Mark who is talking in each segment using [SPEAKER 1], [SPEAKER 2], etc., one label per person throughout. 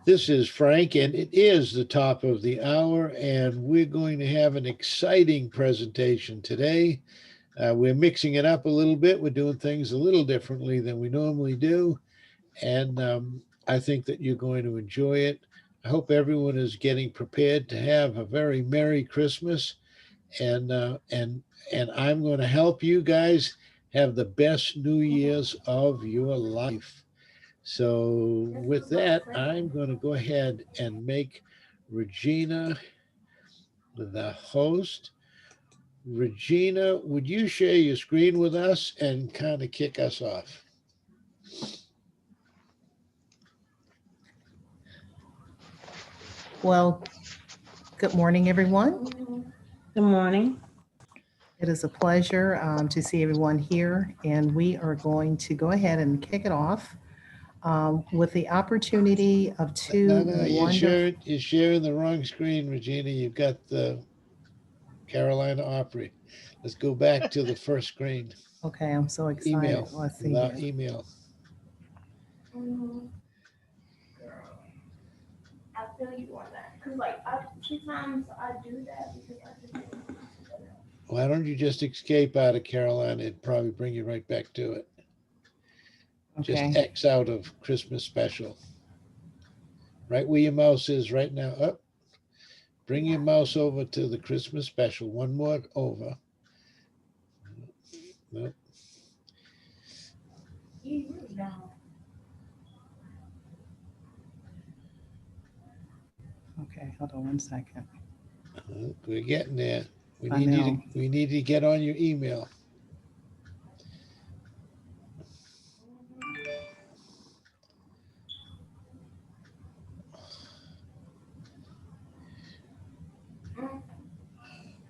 [SPEAKER 1] This is Frank, and it is the top of the hour, and we're going to have an exciting presentation today. We're mixing it up a little bit. We're doing things a little differently than we normally do, and I think that you're going to enjoy it. I hope everyone is getting prepared to have a very Merry Christmas, and uh, and and I'm going to help you guys have the best New Year's of your life. So with that, I'm going to go ahead and make Regina the host. Regina, would you share your screen with us and kind of kick us off?
[SPEAKER 2] Well, good morning, everyone.
[SPEAKER 3] Good morning.
[SPEAKER 2] It is a pleasure to see everyone here, and we are going to go ahead and kick it off with the opportunity of two
[SPEAKER 1] No,
[SPEAKER 2] wonderful.
[SPEAKER 1] you're sharing the wrong screen, Regina. You've got the Carolina Opry. Let's go back to the first screen.
[SPEAKER 2] Okay, I'm so excited.
[SPEAKER 1] Email,
[SPEAKER 2] Let's see
[SPEAKER 1] the
[SPEAKER 2] here.
[SPEAKER 1] email.
[SPEAKER 4] I feel you on that because sometimes I do that because I just
[SPEAKER 1] Why don't you just escape out of Carolina? It'd probably bring you right back to it. Just
[SPEAKER 2] Okay,
[SPEAKER 1] X out of Christmas special. Right where your mouse is right now. Up. Bring your mouse over to the Christmas special. One more over. Nope.
[SPEAKER 4] you know.
[SPEAKER 2] okay, hold on one second.
[SPEAKER 1] We're getting there.
[SPEAKER 2] I know.
[SPEAKER 1] We need to get on your email.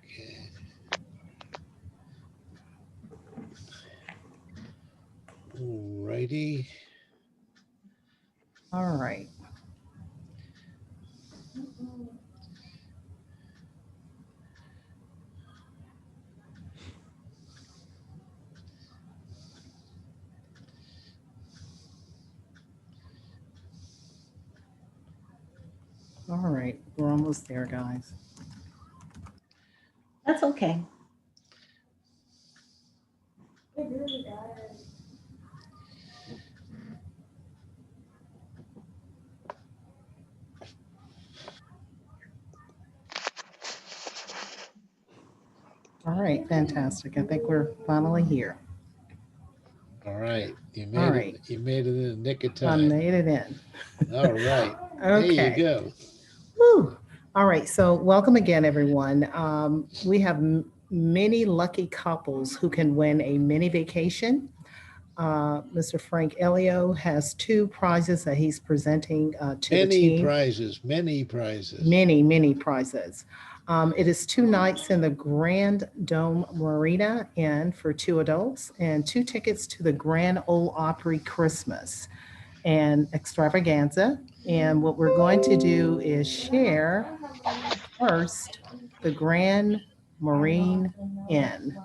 [SPEAKER 1] Okay. Alrighty.
[SPEAKER 2] All right. All right, we're almost there, guys.
[SPEAKER 3] That's okay.
[SPEAKER 4] It really does.
[SPEAKER 2] All right, fantastic. I think we're finally here.
[SPEAKER 1] All right.
[SPEAKER 2] All right,
[SPEAKER 1] You made it in the nick of
[SPEAKER 2] I
[SPEAKER 1] time.
[SPEAKER 2] made it in.
[SPEAKER 1] All right. There you
[SPEAKER 2] Okay.
[SPEAKER 1] go.
[SPEAKER 2] Whew. All right, so welcome again, everyone. We have many lucky couples who can win a mini vacation. Mr. Frank Elio has two prizes that he's presenting to the
[SPEAKER 1] Many
[SPEAKER 2] team.
[SPEAKER 1] prizes, many prizes.
[SPEAKER 2] Many prizes. It is 2 nights in the Grand Dome Marina Inn for two adults and two tickets to the Grand Ole Opry Christmas and extravaganza. And what we're going to do is share first the Grand Marine Inn.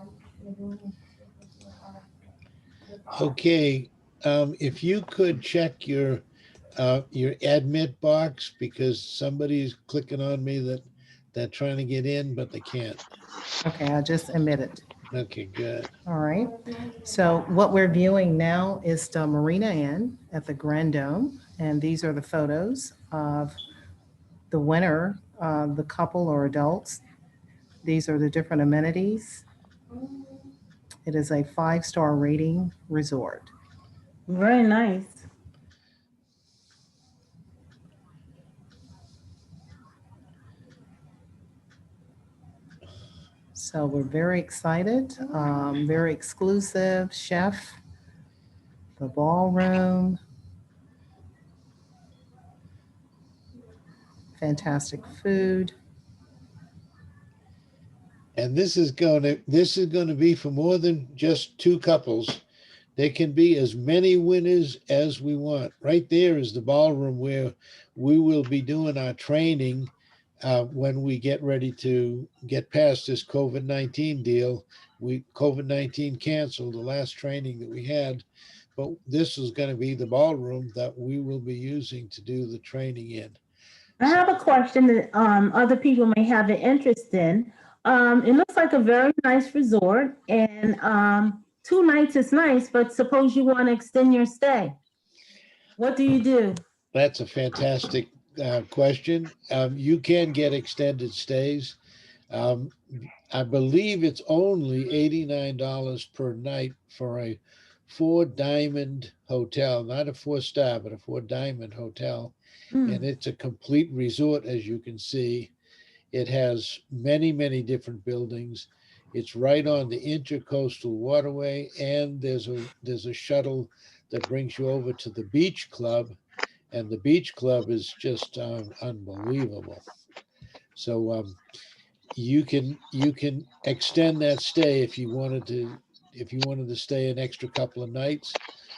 [SPEAKER 1] Okay. If you could check your admit box because somebody's clicking on me that they're trying to get in but they can't.
[SPEAKER 2] Okay, I just admitted.
[SPEAKER 1] Okay, good.
[SPEAKER 2] All right. So what we're viewing now is the Marina Inn at the Grand Dome, and these are the photos of the winner, the couple or adults. These are the different amenities. It is a 5-star rating resort.
[SPEAKER 3] Very nice.
[SPEAKER 2] So we're very excited, very exclusive chef, the ballroom, fantastic food.
[SPEAKER 1] And this is going to be for more than just two couples. There can be as many winners as we want. Right there is the ballroom where we will be doing our training when we get ready to get past this COVID-19 deal. COVID-19 canceled the last training that we had but this is going to be the ballroom that we will be using to do the training in.
[SPEAKER 3] I have a question that other people may have an interest in. It looks like a very nice resort, and 2 nights is nice, but suppose you want to extend your stay. What do you do?
[SPEAKER 1] That's a fantastic question. You can get extended stays. Um, I believe it's only $89 per night for a 4 diamond hotel, not a 4-star, but a 4 diamond hotel.
[SPEAKER 3] Hmm.
[SPEAKER 1] And it's a complete resort, as you can see. It has many, many different buildings. It's right on the intercoastal waterway, and there's a shuttle that brings you over to the beach club, and the beach club is just unbelievable. So you can extend that stay if you wanted to stay an extra couple of nights,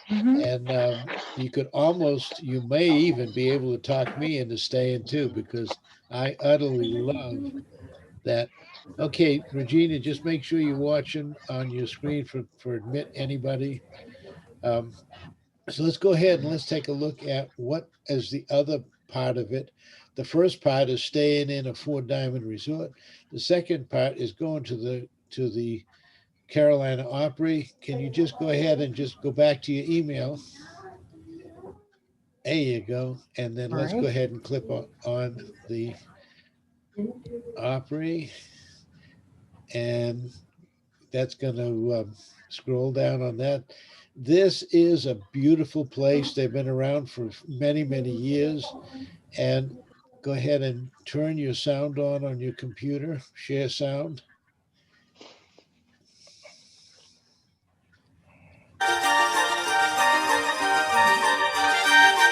[SPEAKER 3] Mhm.
[SPEAKER 1] and you may even be able to talk me into staying too, because I utterly love that. Okay, Regina, just make sure you're watching on your screen for admit anybody. Um, so let's go ahead and let's take a look at what is the other part of it. The first part is staying in a 4 diamond resort. The second part is going to the Carolina Opry. Can you just go ahead and just go back to your email? There you go. And then
[SPEAKER 2] All
[SPEAKER 1] let's go
[SPEAKER 2] right.
[SPEAKER 1] ahead and click on the Opry, and that's going to scroll down on that. This is a beautiful place. They've been around for many, many years. And go ahead and turn your sound on your computer, share sound.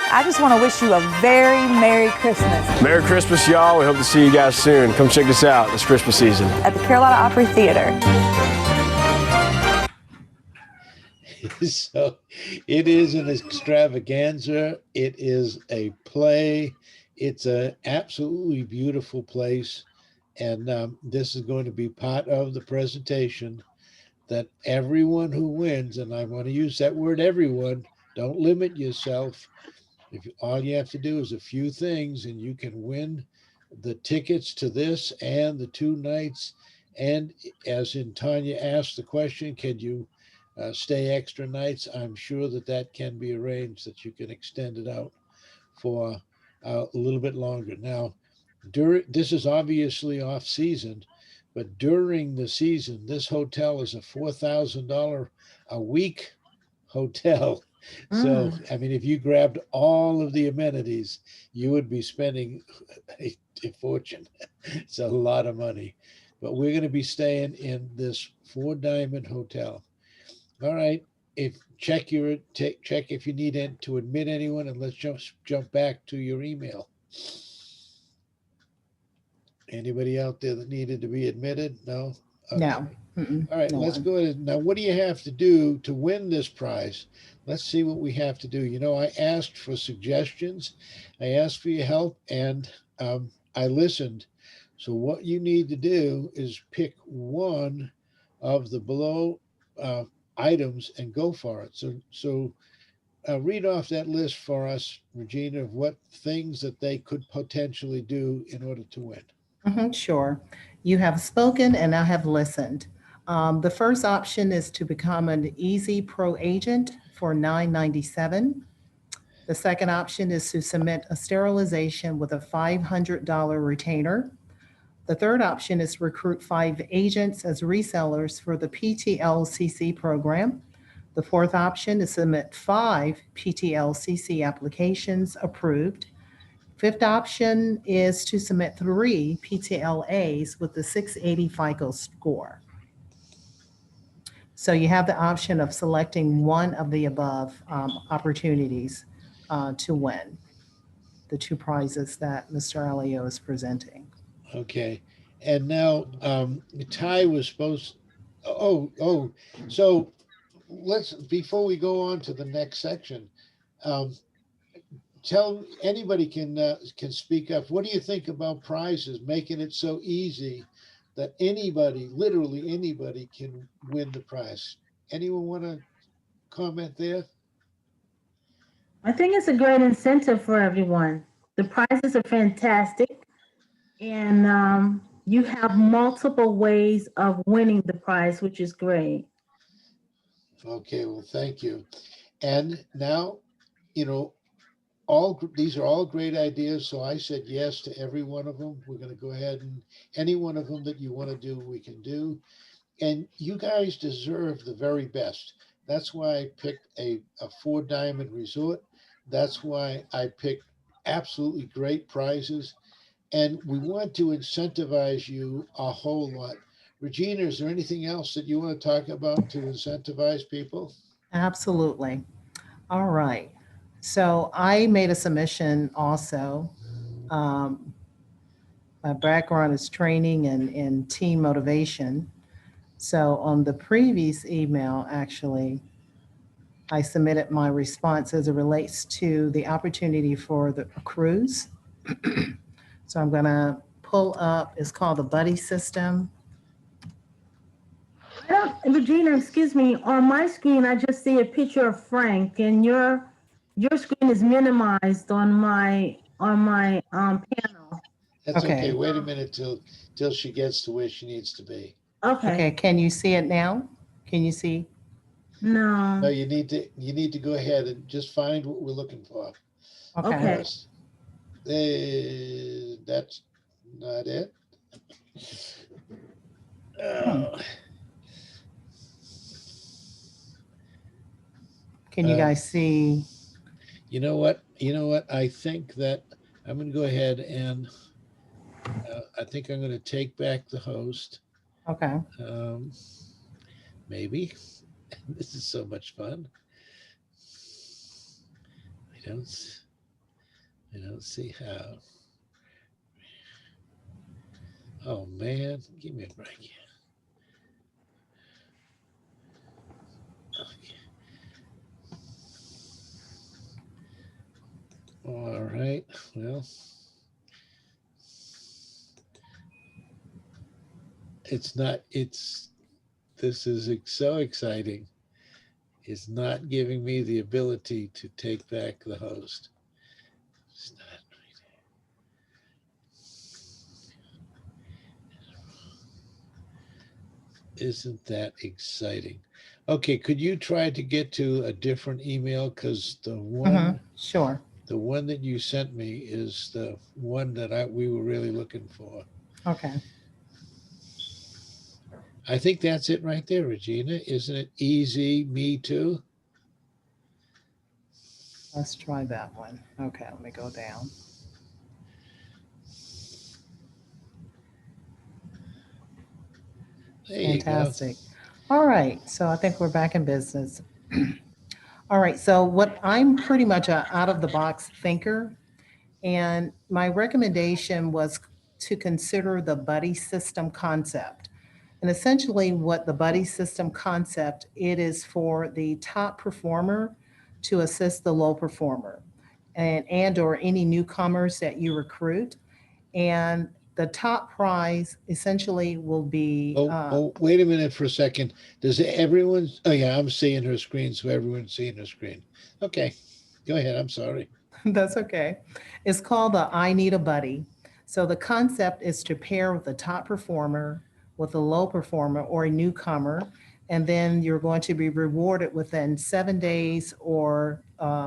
[SPEAKER 5] I just want to wish you a very Merry Christmas
[SPEAKER 6] Merry Christmas, y'all. We hope to see you guys soon. Come check us out this Christmas season.
[SPEAKER 5] at the Carolina Opry Theater.
[SPEAKER 1] So it is an extravaganza. It is a play. It's an absolutely beautiful place. And this is going to be part of the presentation that everyone who wins, and I want to use that word everyone, don't limit yourself. All you have to do is a few things, and you can win the tickets to this and the 2 nights. And as in Tanya asked the question, can you stay extra nights? I'm sure that can be arranged, that you can extend it out for a little bit longer. Now, this is obviously off season, but during the season, this hotel is a $4,000 a week hotel. So,
[SPEAKER 3] Mm.
[SPEAKER 1] I mean, if you grabbed all of the amenities, you would be spending a fortune. It's a lot of money. But we're going to be staying in this 4 diamond hotel. All right. Check if you need to admit anyone, and let's jump back to your email. Anybody out there that needed to be admitted? No? Okay.
[SPEAKER 2] No. Mm-mm,
[SPEAKER 1] All right,
[SPEAKER 2] no
[SPEAKER 1] let's
[SPEAKER 2] one.
[SPEAKER 1] go ahead. Now, what do you have to do to win this prize? Let's see what we have to do. I asked for suggestions, I asked for your help, and I listened. So, what you need to do is pick one of the below uh, items and go for it. So, read off that list for us, Regina, of what things that they could potentially do in order to win.
[SPEAKER 2] Sure. You have spoken and I have listened. The first option is to become an Easy Pro agent for $9.97. The second option is to submit a sterilization with a $500 retainer. The third option is to recruit 5 agents as resellers for the PTLCC program. The fourth option is submit 5 PTLCC applications approved. Fifth option is to submit 3 PTLAs with the 680 FICO score. So you have the option of selecting one of the above opportunities to win the 2 prizes that Mr. Elio is presenting.
[SPEAKER 1] Okay. And now Ty was supposed. Oh. So before we go on to the next section, um, tell anybody can speak up. What do you think about prizes, making it so easy that anybody, literally anybody, can win the prize? Anyone want to comment there?
[SPEAKER 3] I think it's a great incentive for everyone. The prizes are fantastic, and you have multiple ways of winning the prize, which is great.
[SPEAKER 1] Okay, well, thank you. And now, you know, these are all great ideas. So I said yes to every one of them. We're going to go ahead and any one of them that you want to do, we can do. And you guys deserve the very best. That's why I picked a four diamond resort. That's why I picked absolutely great prizes. And we want to incentivize you a whole lot. Regina, is there anything else that you want to talk about to incentivize people?
[SPEAKER 2] Absolutely. All right. So I made a submission also. Um, my background is training and team motivation. So on the previous email, actually, I submitted my response as it relates to the opportunity for the cruise. So I'm going to pull up, it's called the Buddy System.
[SPEAKER 3] Regina, excuse me. On my screen, I just see a picture of Frank, and your screen is minimized on my panel.
[SPEAKER 1] That's okay.
[SPEAKER 2] Okay.
[SPEAKER 1] Wait a minute till she gets to where she needs to be.
[SPEAKER 3] Okay.
[SPEAKER 2] Okay, can you see it now? Can you see?
[SPEAKER 1] No,
[SPEAKER 3] No.
[SPEAKER 1] you need to go ahead and just find what we're looking for
[SPEAKER 3] Okay.
[SPEAKER 1] first. That's not it. Oh,
[SPEAKER 2] Can you guys see?
[SPEAKER 1] you know what? You know what? I think that I'm going to go ahead and I think I'm going to take back the host.
[SPEAKER 2] Okay.
[SPEAKER 1] Maybe. This is so much fun. I don't see how. Oh man, give me a break. Okay. All right. Well, it's not. This is so exciting. It's not giving me the ability to take back the host. It's not. Isn't that exciting? Okay, could you try to get to a different email? Because
[SPEAKER 2] Sure.
[SPEAKER 1] the one that you sent me is the one that we were really looking for.
[SPEAKER 2] Okay.
[SPEAKER 1] I think that's it right there, Regina. Isn't it easy? Me too.
[SPEAKER 2] Let's try that one. Okay, let me go down.
[SPEAKER 1] There you go.
[SPEAKER 2] Fantastic. All right, so I think we're back in business. All right, so what I'm pretty much a out of the box thinker, and my recommendation was to consider the buddy system concept. And essentially what the buddy system concept, it is for the top performer to assist the low performer and or any newcomers that you recruit. And the top prize essentially will be
[SPEAKER 1] Wait a minute for a second. Does everyone? Oh, yeah, I'm seeing her screen, so everyone's seeing her screen. Okay, go ahead. I'm sorry.
[SPEAKER 2] that's okay. It's called the I Need a Buddy. So the concept is to pair with the top performer with a low performer or a newcomer, and then you're going to be rewarded within 7 days or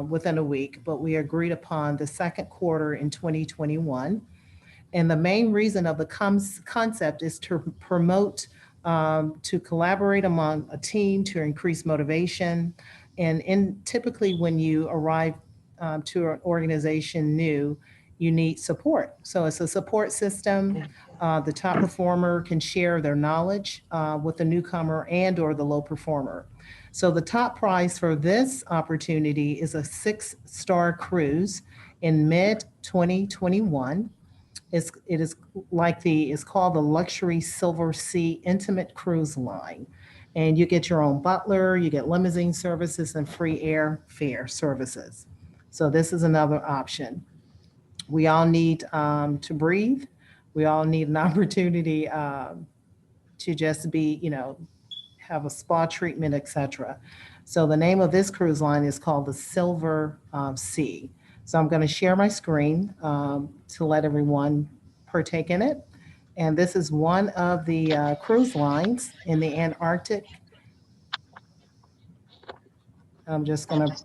[SPEAKER 2] within a week. But we agreed upon the second quarter in 2021. And the main reason of the concept is to promote, to collaborate among a team to increase motivation. And typically, when you arrive to an organization new, you need support. So it's a support system. The top performer can share their knowledge with the newcomer and or the low performer. So the top prize for this opportunity is a 6-star cruise in mid 2021. It's called the Luxury Silver Sea Intimate Cruise Line. And you get your own butler, you get limousine services and free airfare services. So this is another option. We all need to breathe. We all need an opportunity to just be, have a spa treatment, etc. So the name of this cruise line is called the Silver Sea. So I'm going to share my screen to let everyone partake in it. And this is one of the cruise lines in the Antarctic. I'm just going to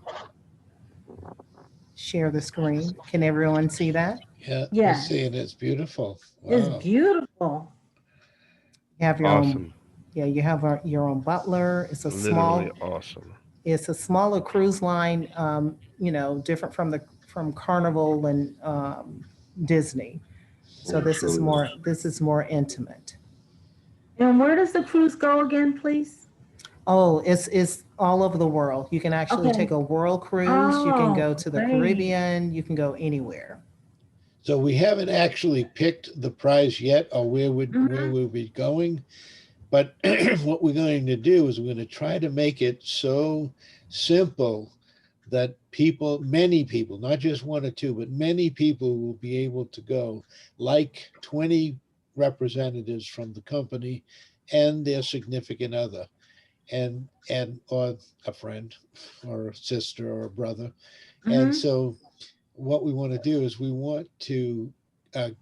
[SPEAKER 2] share the screen. Can everyone see that?
[SPEAKER 1] Yeah, we're
[SPEAKER 3] Yes.
[SPEAKER 1] seeing it's beautiful.
[SPEAKER 3] It's
[SPEAKER 1] Wow.
[SPEAKER 3] beautiful.
[SPEAKER 2] You have your
[SPEAKER 6] Awesome.
[SPEAKER 2] own, yeah, you have your own butler. It's a
[SPEAKER 6] Literally
[SPEAKER 2] small,
[SPEAKER 6] awesome.
[SPEAKER 2] it's a smaller cruise line, different from Carnival and Disney. So this is more intimate.
[SPEAKER 3] And where does the cruise go again, please?
[SPEAKER 2] Oh, it's all over the world. You can actually
[SPEAKER 3] Okay.
[SPEAKER 2] take a world cruise. You can go
[SPEAKER 3] Oh,
[SPEAKER 2] to the
[SPEAKER 3] great.
[SPEAKER 2] Caribbean. You can go anywhere.
[SPEAKER 1] So we haven't actually picked the prize yet or where
[SPEAKER 3] Mhm.
[SPEAKER 1] we'll be going. But what we're going to do is we're going to try to make it so simple that many people, not just one or two, but many people will be able to go, like 20 representatives from the company and their significant other and or a friend or a sister or a brother. And
[SPEAKER 3] Mhm.
[SPEAKER 1] so what we want to do is we want to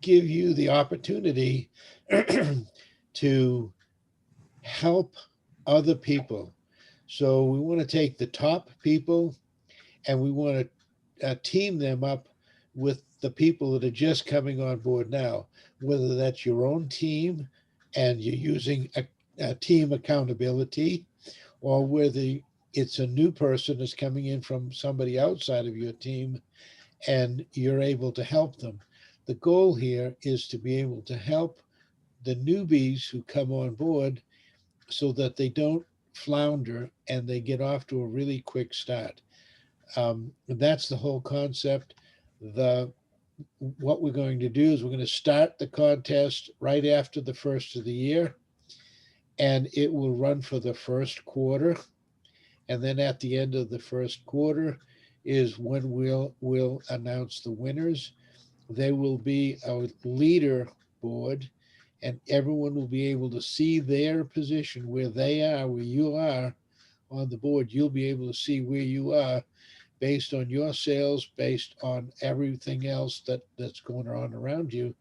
[SPEAKER 1] give you the opportunity to help other people. So we want to take the top people and we want to team them up with the people that are just coming on board now, whether that's your own team and you're using a team accountability, or whether it's a new person that's coming in from somebody outside of your team and you're able to help them. The goal here is to be able to help the newbies who come on board so that they don't flounder and they get off to a really quick start. That's the whole concept. What we're going to do is we're going to start the contest right after the first of the year, and it will run for the first quarter. And then at the end of the first quarter is when we'll announce the winners. There will be a leader board, and everyone will be able to see their position where they are, where you are on the board. You'll be able to see where you are based on your sales, based on everything else that's going on around you,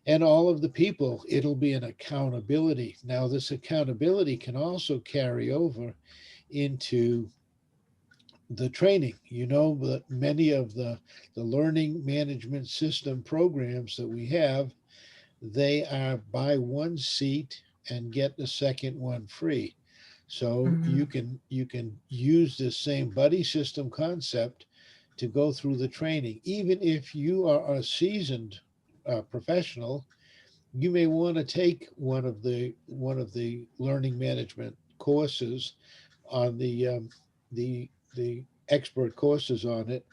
[SPEAKER 1] and all of the people. It'll be an accountability. Now, this accountability can also carry over into the training. You know that many of the learning management system programs that we have, they are buy one seat and get the second one free. So
[SPEAKER 3] Mhm.
[SPEAKER 1] you can use this same buddy system concept to go through the training. Even if you are a seasoned professional, you may want to take one of the learning management courses on the expert courses on it,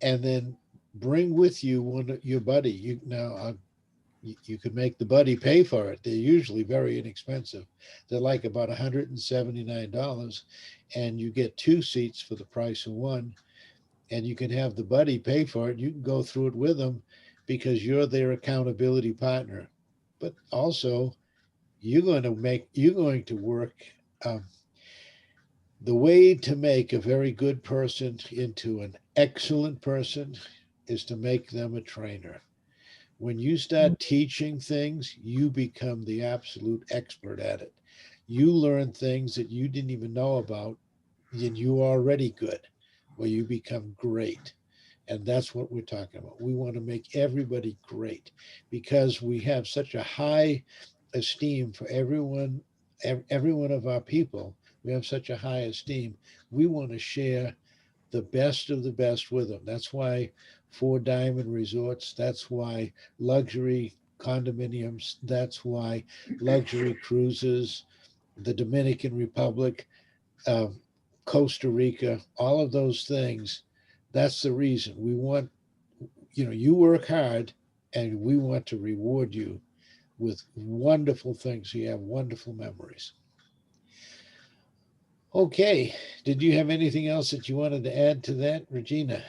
[SPEAKER 1] and then bring with you your buddy. You can make the buddy pay for it. They're usually very inexpensive. They're like about $179, and you get two seats for the price of one. And you can have the buddy pay for it. You can go through it with them because you're their accountability partner. But also, you're going to work. Um, the way to make a very good person into an excellent person is to make them a trainer. When you start teaching things, you become the absolute expert at it. You learn things that you didn't even know about, and you're already good, where you become great. And that's what we're talking about. We want to make everybody great because we have such a high esteem for every one of our people. We have such a high esteem. We want to share the best of the best with them. That's why Four Diamond Resorts, that's why luxury condominiums, that's why luxury cruises, the Dominican Republic, um, Costa Rica, all of those things. That's the reason we want, you work hard and we want to reward you with wonderful things. So you have wonderful memories. Okay. Did you have anything else that you wanted to add to that, Regina?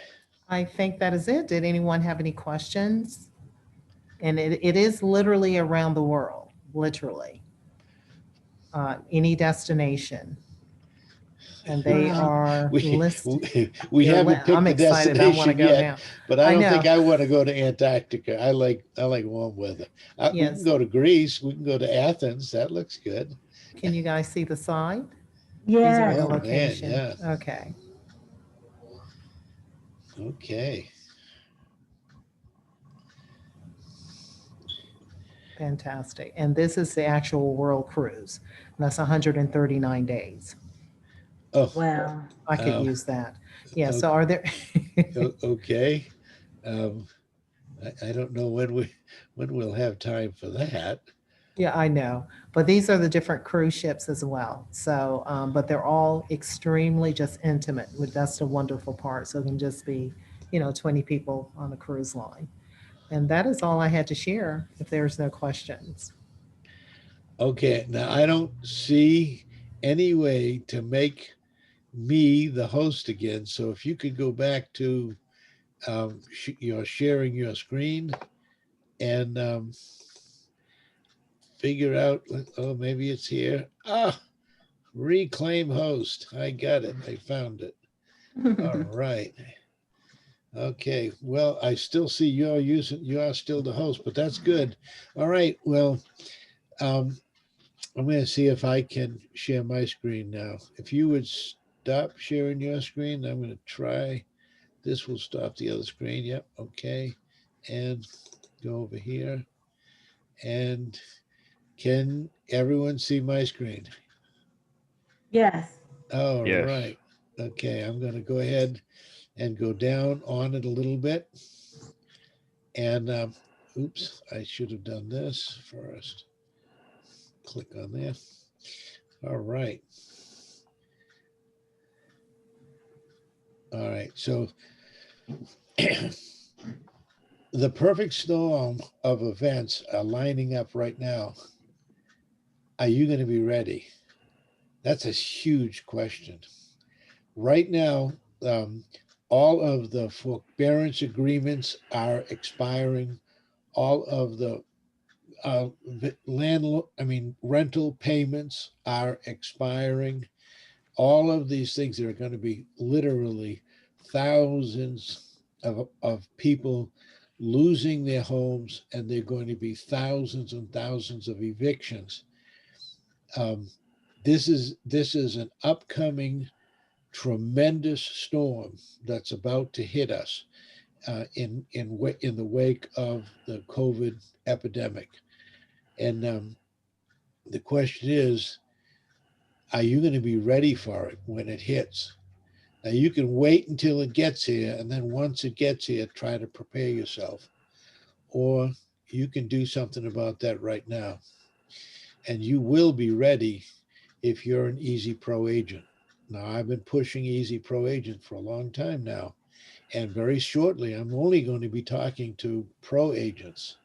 [SPEAKER 2] I think that is it. Did anyone have any questions? And it is literally around the world, literally. Any destination. And they
[SPEAKER 3] Wow.
[SPEAKER 2] are listed.
[SPEAKER 1] We haven't picked
[SPEAKER 2] I'm
[SPEAKER 1] the
[SPEAKER 2] excited. I want to
[SPEAKER 1] destination
[SPEAKER 2] go
[SPEAKER 1] yet,
[SPEAKER 2] now.
[SPEAKER 1] but I
[SPEAKER 2] I
[SPEAKER 1] don't think
[SPEAKER 2] know.
[SPEAKER 1] I want to go to Antarctica. I like warm weather. We can
[SPEAKER 2] Yes.
[SPEAKER 1] go to Greece. We can go to Athens. That looks good.
[SPEAKER 2] Can you guys see the sign? These are the
[SPEAKER 3] Yes.
[SPEAKER 1] Oh man,
[SPEAKER 2] location.
[SPEAKER 1] yeah.
[SPEAKER 2] Okay.
[SPEAKER 1] Okay.
[SPEAKER 2] Fantastic. And this is the actual world cruise. And that's 139 days.
[SPEAKER 1] Oh,
[SPEAKER 3] Wow.
[SPEAKER 2] I could
[SPEAKER 1] Oh,
[SPEAKER 2] use that. Yeah.
[SPEAKER 1] o-
[SPEAKER 2] So are there?
[SPEAKER 1] okay. Um, I don't know when we'll have time for that.
[SPEAKER 2] Yeah, I know. But these are the different cruise ships as well. So, but they're all extremely just intimate. That's the wonderful part. So it can just be, 20 people on a cruise line. And that is all I had to share if there's no questions.
[SPEAKER 1] Okay, now I don't see any way to make me the host again. So if you could go back to sharing your screen and figure out. Oh, maybe it's here. Reclaim host. I got it. I found it. All right. Okay. Well, I still see you are still the host, but that's good. All right. Well, um, I'm going to see if I can share my screen now. If you would stop sharing your screen, I'm going to try. This will stop the other screen. Yep. Okay. And go over here. And can everyone see my screen?
[SPEAKER 3] Yes.
[SPEAKER 1] All
[SPEAKER 6] Yes.
[SPEAKER 1] right. Okay. I'm going to go ahead and go down on it a little bit. And oops, I should have done this first. Click on there. All right. All right. So the perfect storm of events are lining up right now. Are you going to be ready? That's a huge question. Right now, all of the forbearance agreements are expiring. All of the rental payments are expiring. All of these things, there are going to be literally thousands of people losing their homes, and there are going to be thousands and thousands of evictions. This is an upcoming tremendous storm that's about to hit us in the wake of the COVID epidemic. And the question is, are you going to be ready for it when it hits? Now, you can wait until it gets here, and then once it gets here, try to prepare yourself. Or you can do something about that right now. And you will be ready if you're an Easy Pro agent. Now, I've been pushing Easy Pro agent for a long time now. And very shortly, I'm only going to be talking to pro agents.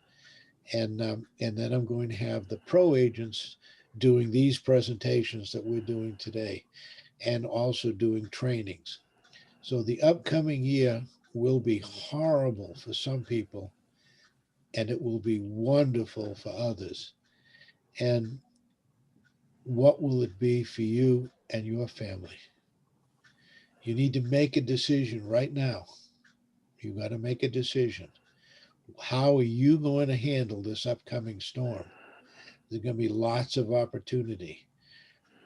[SPEAKER 1] And then I'm going to have the pro agents doing these presentations that we're doing today, and also doing trainings. So the upcoming year will be horrible for some people, and it will be wonderful for others. And what will it be for you and your family? You need to make a decision right now. You got to make a decision. How are you going to handle this upcoming storm? There's going to be lots of opportunity.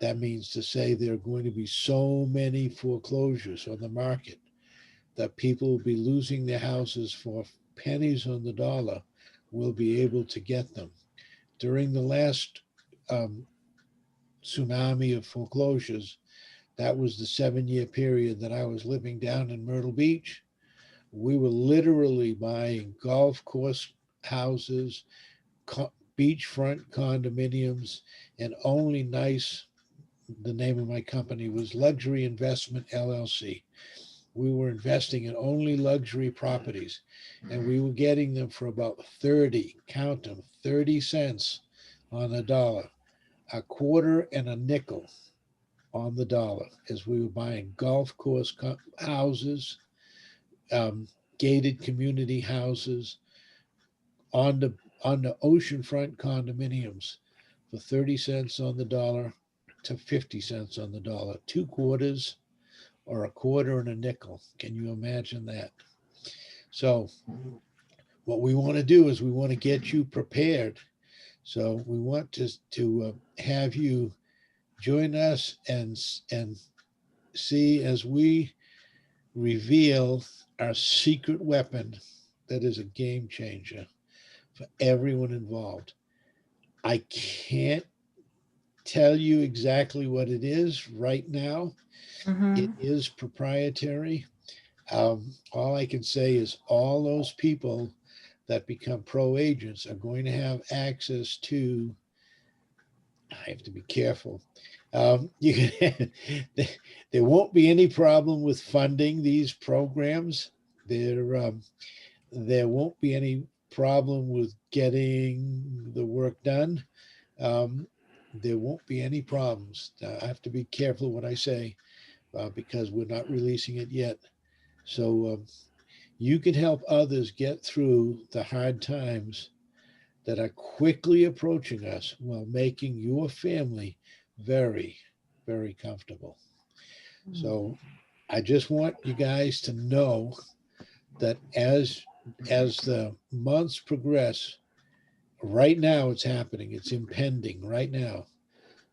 [SPEAKER 1] That means to say there are going to be so many foreclosures on the market that people will be losing their houses for pennies on the dollar, will be able to get them. During the last tsunami of foreclosures, that was the 7-year period that I was living down in Myrtle Beach. We were literally buying golf course houses, beachfront condominiums, and only nice, the name of my company was Luxury Investment LLC. We were investing in only luxury properties, and we were getting them for about 30, count them, 30 cents on the dollar, a quarter and a nickel on the dollar, as we were buying golf course houses, gated community houses, on the oceanfront condominiums for 30 cents on the dollar, to 50 cents on the dollar, 2 quarters or a quarter and a nickel. Can you imagine that? So what we want to do is we want to get you prepared. So we want to have you join us and see as we reveal our secret weapon that is a game changer for everyone involved. I can't tell you exactly what it is right now. It is proprietary. All I can say is all those people that become pro agents are going to have access to. I have to be careful. You can, there won't be any problem with funding these programs. There won't be any problem with getting the work done. Um, there won't be any problems. I have to be careful what I say because we're not releasing it yet. So you can help others get through the hard times that are quickly approaching us while making your family very, very comfortable. So I just want you guys to know that as the months progress, right now it's happening. It's impending right now.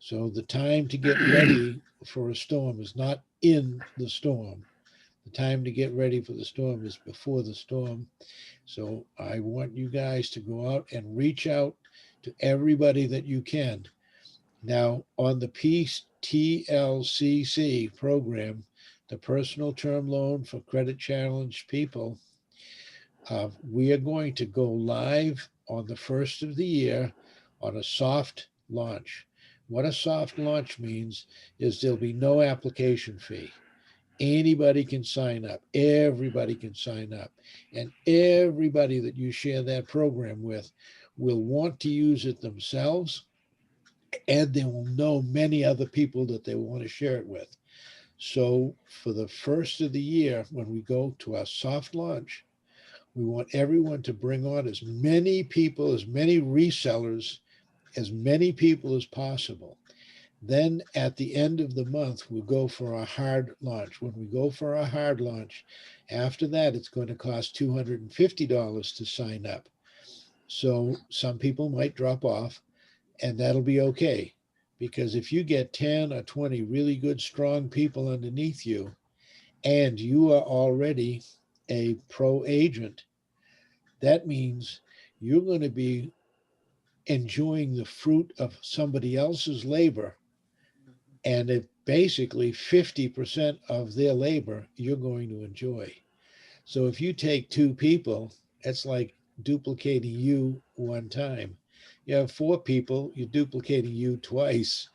[SPEAKER 1] So the time to get ready for a storm is not in the storm. The time to get ready for the storm is before the storm. So I want you guys to go out and reach out to everybody that you can. Now, on the PTLCC program, the personal term loan for credit challenged people, we are going to go live on the first of the year on a soft launch. What a soft launch means is there'll be no application fee. Anybody can sign up. Everybody can sign up. And everybody that you share that program with will want to use it themselves. And they will know many other people that they want to share it with. So for the first of the year, when we go to our soft launch, we want everyone to bring on as many people, as many resellers, as many people as possible. Then at the end of the month, we'll go for our hard launch. When we go for our hard launch, after that, it's going to cost $250 to sign up. So some people might drop off, and that'll be okay. Because if you get 10 or 20 really good, strong people underneath you, and you are already a pro agent, that means you're going to be enjoying the fruit of somebody else's labor. And if basically 50% of their labor you're going to enjoy. So if you take two people, it's like duplicating you one time. You have four people, you're duplicating you twice.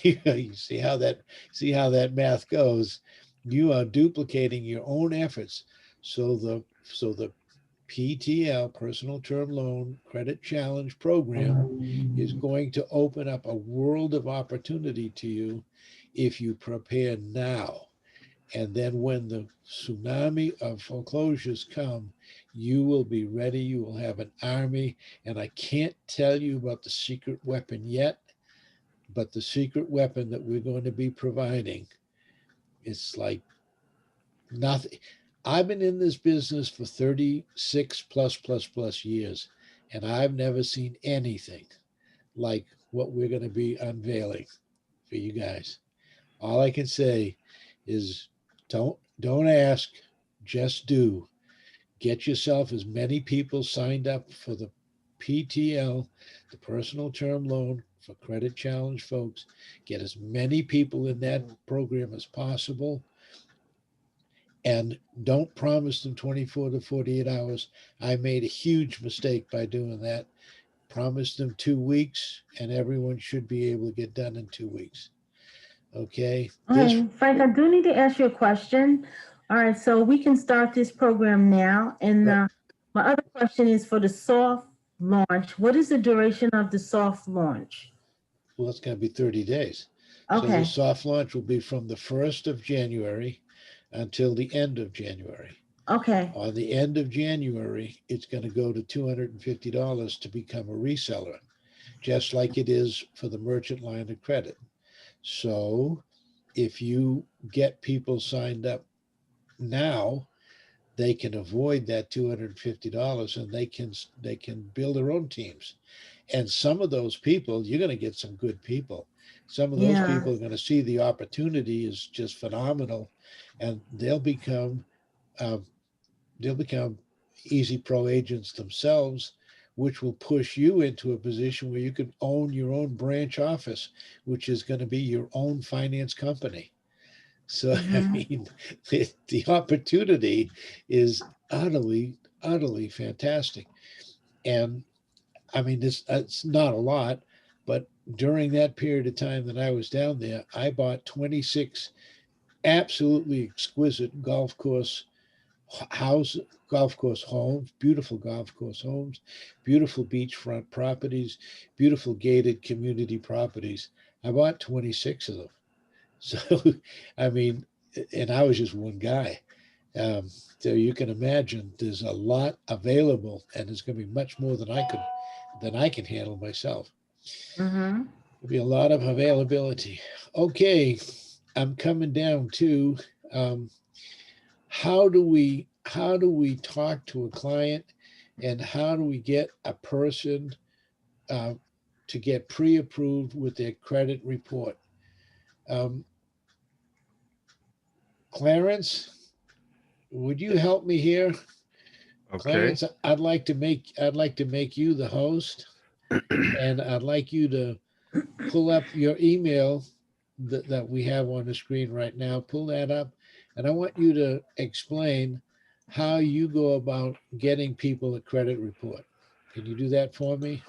[SPEAKER 1] You see how that math goes. You are duplicating your own efforts. So the PTL, Personal Term Loan Credit Challenge program, is going to open up a world of opportunity to you if you prepare now. And then when the tsunami of foreclosures come, you will be ready. You will have an army. And I can't tell you about the secret weapon yet, but the secret weapon that we're going to be providing, it's like nothing. I've been in this business for 36 plus years, and I've never seen anything like what we're going to be unveiling for you guys. All I can say is don't ask, just do. Get yourself as many people signed up for the PTL, the personal term loan for credit challenge folks. Get as many people in that program as possible. And don't promise them 24 to 48 hours. I made a huge mistake by doing that. Promise them 2 weeks, and everyone should be able to get done in 2 weeks. Okay.
[SPEAKER 3] All right, Frank, I do need to ask you a question. All right, so we can start this program now. And
[SPEAKER 1] Right.
[SPEAKER 3] my other question is for the soft launch. What is the duration of the soft launch?
[SPEAKER 1] Well, it's going to be 30 days. So the
[SPEAKER 3] Okay,
[SPEAKER 1] soft launch will be from the 1st of January until the end of January.
[SPEAKER 3] okay,
[SPEAKER 1] On the end of January, it's going to go to $250 to become a reseller, just like it is for the merchant line of credit. So if you get people signed up now, they can avoid that $250 and they can build their own teams. And some of those people, you're going to get some good people. Some of those
[SPEAKER 3] Yeah.
[SPEAKER 1] people are going to see the opportunity is just phenomenal, and um, they'll become easy pro agents themselves, which will push you into a position where you can own your own branch office, which is going to be your own finance company. So I
[SPEAKER 3] Mhm.
[SPEAKER 1] mean, the opportunity is utterly fantastic. And I mean, it's not a lot, but during that period of time that I was down there, I bought 26 absolutely exquisite house golf course homes, beautiful golf course homes, beautiful beachfront properties, beautiful gated community properties. I bought 26 of them. So, I mean, and I was just one guy. So you can imagine there's a lot available, and there's going to be much more than I can handle myself.
[SPEAKER 3] Mhm.
[SPEAKER 1] There'll be a lot of availability. Okay, I'm coming down to um, how do we talk to a client, and how do we get a person uh, to get pre-approved with their credit report? Um, Clarence, would you help me here?
[SPEAKER 7] Okay.
[SPEAKER 1] Clarence, I'd like to make you the host, and I'd like you to pull up your email that we have on the screen right now. Pull that up, and I want you to explain how you go about getting people a credit report. Can you do that for me?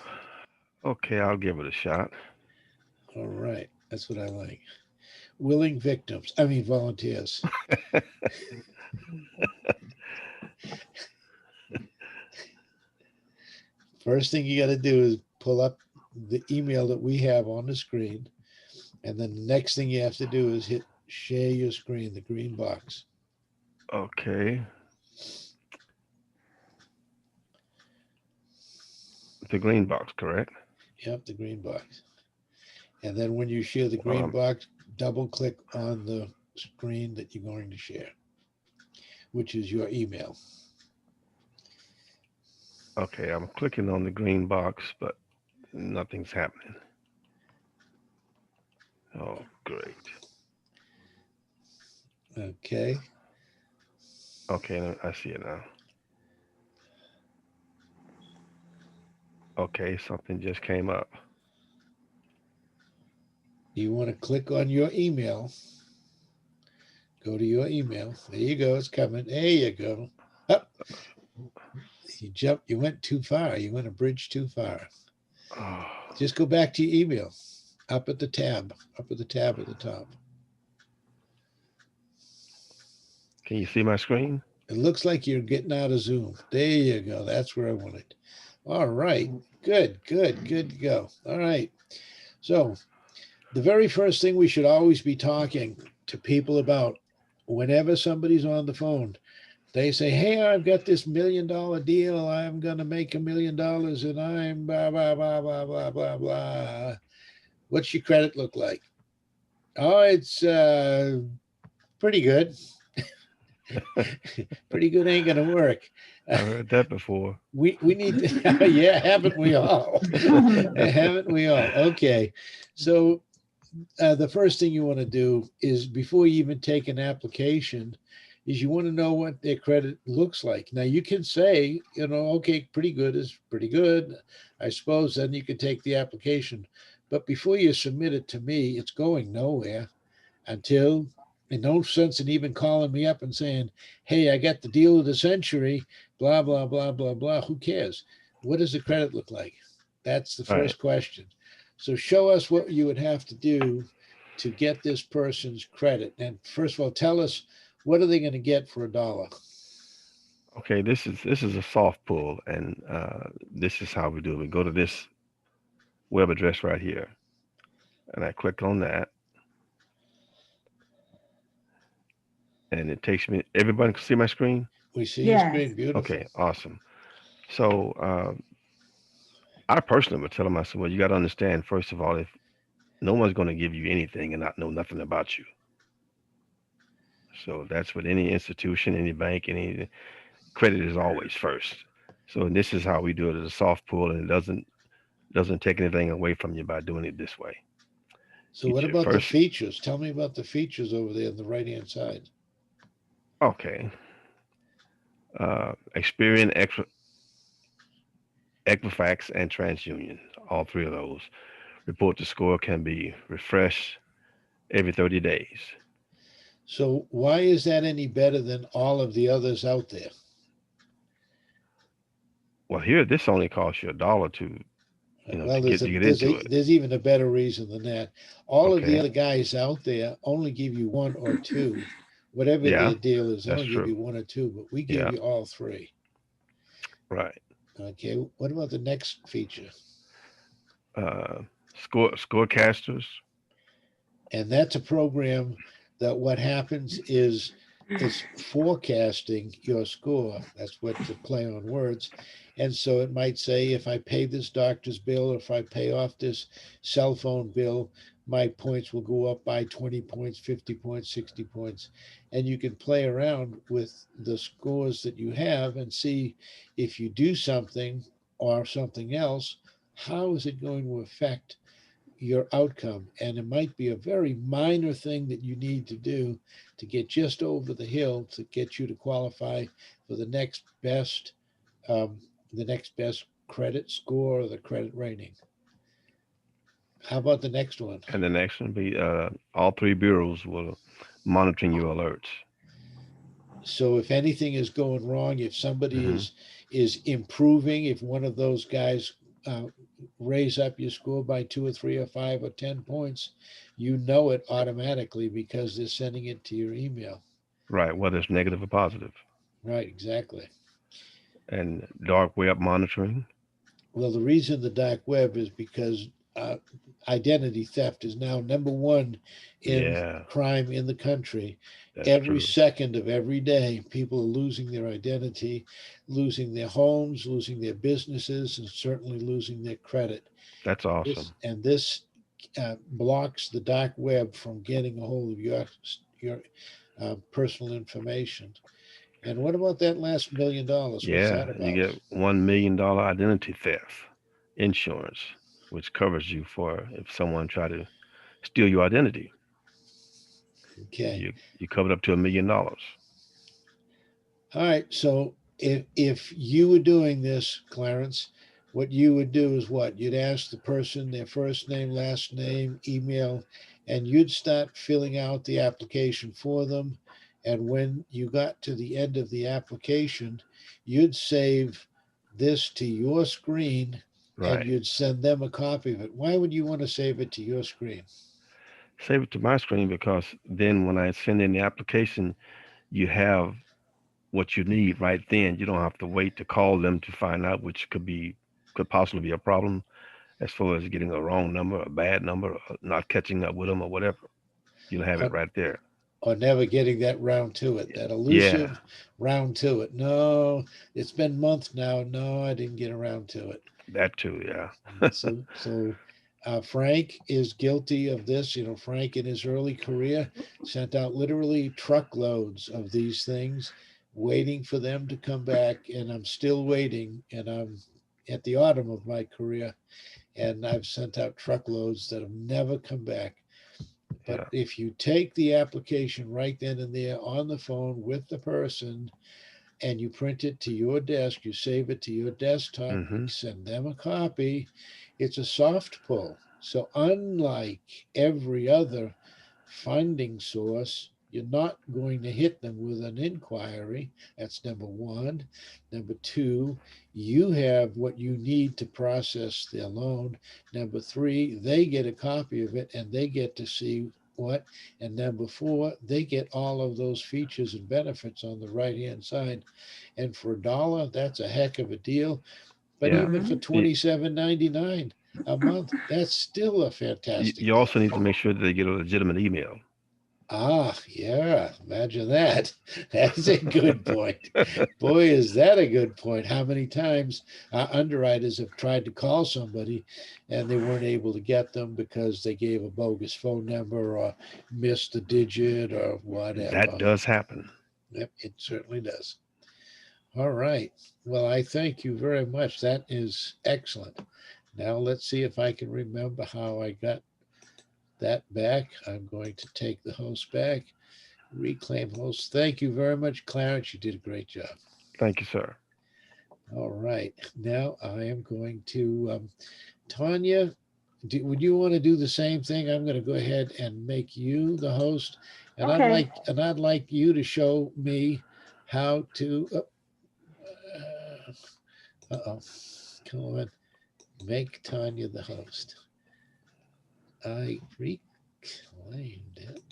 [SPEAKER 7] Okay, I'll give it a shot.
[SPEAKER 1] All right, that's what I like. Willing victims, I mean volunteers. First thing you got to do is pull up the email that we have on the screen, and then the next thing you have to do is hit share your screen, the green box.
[SPEAKER 7] Okay. The green box, correct?
[SPEAKER 1] Yep, the green box. And then when you share the green
[SPEAKER 7] Um,
[SPEAKER 1] box, double click on the screen that you're going to share, which is your email.
[SPEAKER 7] okay, I'm clicking on the green box, but nothing's happening. Oh, great.
[SPEAKER 1] Okay.
[SPEAKER 7] Okay, I see it now. Okay, something just came up.
[SPEAKER 1] You want to click on your email. Go to your email. There you go. It's coming. There you go. Up. You jumped. You went too far. You went a bridge too far.
[SPEAKER 7] Oh,
[SPEAKER 1] Just go back to your email. Up at the tab. Up at the tab at the top.
[SPEAKER 7] can you see my screen?
[SPEAKER 1] It looks like you're getting out of Zoom. There you go. That's where I want it. All right. Good to go. All right. So the very first thing we should always be talking to people about whenever somebody's on the phone, they say, hey, I've got this $1 million deal. I'm going to make $1 million and I'm blah, blah, blah, blah, blah, blah, blah. What's your credit look like? Oh, it's pretty good. Pretty good ain't going to work.
[SPEAKER 7] I've heard that before.
[SPEAKER 1] We need to, yeah, haven't we all? Haven't we all? Okay. So the first thing you want to do is before you even take an application is you want to know what their credit looks like. Now you can say, okay, pretty good is pretty good. I suppose then you can take the application. But before you submit it to me, it's going nowhere until, and no sense in even calling me up and saying, hey, I got the deal of the century, blah, blah, blah, blah, blah. Who cares? What does the credit look like? That's the
[SPEAKER 7] Right.
[SPEAKER 1] first question. So show us what you would have to do to get this person's credit. And first of all, tell us, what are they going to get for $1?
[SPEAKER 7] Okay, this is a soft pull, and this is how we do it. We go to this web address right here, and I click on that, and it takes me. Everybody can see my screen.
[SPEAKER 1] We see your
[SPEAKER 3] Yes.
[SPEAKER 1] screen. Beautiful.
[SPEAKER 7] Okay, awesome. So I personally would tell them, I said, well, you got to understand, first of all, no one's going to give you anything and not know nothing about you. So that's with any institution, any bank, any credit is always first. So this is how we do it as a soft pull, and it doesn't take anything away from you by doing it this way.
[SPEAKER 1] So
[SPEAKER 7] Get
[SPEAKER 1] what
[SPEAKER 7] your
[SPEAKER 1] about the
[SPEAKER 7] first.
[SPEAKER 1] features? Tell me about the features over there on the right-hand side.
[SPEAKER 7] Okay. Experian, Equifax, and TransUnion, all three of those. Report to score can be refreshed every 30 days.
[SPEAKER 1] So why is that any better than all of the others out there?
[SPEAKER 7] Well, here this only costs you $1 to
[SPEAKER 1] Well,
[SPEAKER 7] to get into it.
[SPEAKER 1] there's even a better reason than that. All of the
[SPEAKER 7] Okay.
[SPEAKER 1] other guys out there only give you one or two, whatever
[SPEAKER 7] Yeah,
[SPEAKER 1] their deal is. They
[SPEAKER 7] that's
[SPEAKER 1] only give
[SPEAKER 7] true.
[SPEAKER 1] you one or two, but we give
[SPEAKER 7] Yeah,
[SPEAKER 1] you all three.
[SPEAKER 7] right.
[SPEAKER 1] Okay. What about the next feature?
[SPEAKER 7] Uh, Scorecasters.
[SPEAKER 1] And that's a program that what happens is it's forecasting your score. That's what the play on words. And so it might say, if I pay this doctor's bill, or if I pay off this cell phone bill, my points will go up by 20 points, 50 points, 60 points. And you can play around with the scores that you have and see if you do something or something else, how is it going to affect your outcome. And it might be a very minor thing that you need to do to get just over the hill to get you to qualify for um, the next best credit score or the credit rating. How about the next one?
[SPEAKER 7] And the next one be all three bureaus will monitoring your alerts.
[SPEAKER 1] So if anything is going wrong, if somebody
[SPEAKER 7] Hmm.
[SPEAKER 1] is improving, if one of those guys uh, raise up your score by 2 or 3 or 5 or 10 points, you know it automatically because they're sending it to your email.
[SPEAKER 7] Right, whether it's negative or positive.
[SPEAKER 1] Right, exactly.
[SPEAKER 7] And dark web monitoring.
[SPEAKER 1] Well, the reason the dark web is because identity theft is now number one in
[SPEAKER 7] Yeah,
[SPEAKER 1] crime in the country.
[SPEAKER 7] that's
[SPEAKER 1] Every
[SPEAKER 7] true.
[SPEAKER 1] second of every day, people are losing their identity, losing their homes, losing their businesses, and certainly losing their credit.
[SPEAKER 7] That's awesome.
[SPEAKER 1] This blocks the dark web from getting a hold of your personal information. And what about that last $1 million? What's
[SPEAKER 7] Yeah,
[SPEAKER 1] that
[SPEAKER 7] you
[SPEAKER 1] about?
[SPEAKER 7] get $1 million identity theft insurance, which covers you for if someone try to steal your identity.
[SPEAKER 1] Okay.
[SPEAKER 7] You covered up to $1 million.
[SPEAKER 1] All right. So if you were doing this, Clarence, what you would do is what? You'd ask the person their first name, last name, email, and you'd start filling out the application for them. And when you got to the end of the application, you'd save this to your screen and
[SPEAKER 7] Right.
[SPEAKER 1] you'd send them a copy of it. Why would you want to save it to your screen?
[SPEAKER 7] Save it to my screen because then when I send in the application, you have what you need right then. You don't have to wait to call them to find out, which could possibly be a problem as far as getting a wrong number, a bad number, or not catching up with them or whatever. You'll have it
[SPEAKER 1] Or,
[SPEAKER 7] right there.
[SPEAKER 1] or never getting that round to it, that
[SPEAKER 7] Yeah,
[SPEAKER 1] elusive round to it. No, it's been months now. No, I didn't get around to it.
[SPEAKER 7] that too. Yeah.
[SPEAKER 1] So Frank is guilty of this. You know, Frank in his early career sent out literally truckloads of these things, waiting for them to come back. And I'm still waiting. And I'm at the autumn of my career, and I've sent out truckloads that have never come back. But
[SPEAKER 7] Yeah.
[SPEAKER 1] if you take the application right then and there on the phone with the person, and you print it to your desk, you save it to your desktop, you
[SPEAKER 7] Hmm.
[SPEAKER 1] send them a copy, it's a soft pull. So, unlike every other funding source, you're not going to hit them with an inquiry. That's number one. Number two, you have what you need to process their loan. Number three, they get a copy of it and they get to see what. And number four, they get all of those features and benefits on the right hand side. And for $1, that's a heck of a deal. But
[SPEAKER 7] Yeah.
[SPEAKER 1] even for
[SPEAKER 7] You,
[SPEAKER 1] $27.99 a month, that's still a fantastic
[SPEAKER 7] you
[SPEAKER 1] deal.
[SPEAKER 7] also need to make sure that they get a legitimate email.
[SPEAKER 1] Yeah, imagine that. That's a good point. Boy, is that a good point. How many times underwriters have tried to call somebody and they weren't able to get them because they gave a bogus phone number or missed a digit or whatever.
[SPEAKER 7] That does happen.
[SPEAKER 1] Yep, it certainly does. All right. Well, I thank you very much. That is excellent. Now let's see if I can remember how I got that back. I'm going to take the host back. Reclaim host. Thank you very much, Clarence. You did a great job.
[SPEAKER 7] Thank you, sir.
[SPEAKER 1] All right. Now I am going to, Tanya, would you want to do the same thing? I'm going to go ahead and make you the host. And
[SPEAKER 3] Okay.
[SPEAKER 1] I'd like you to show me how to, uh-oh, come on, make Tanya the host. I reclaimed it.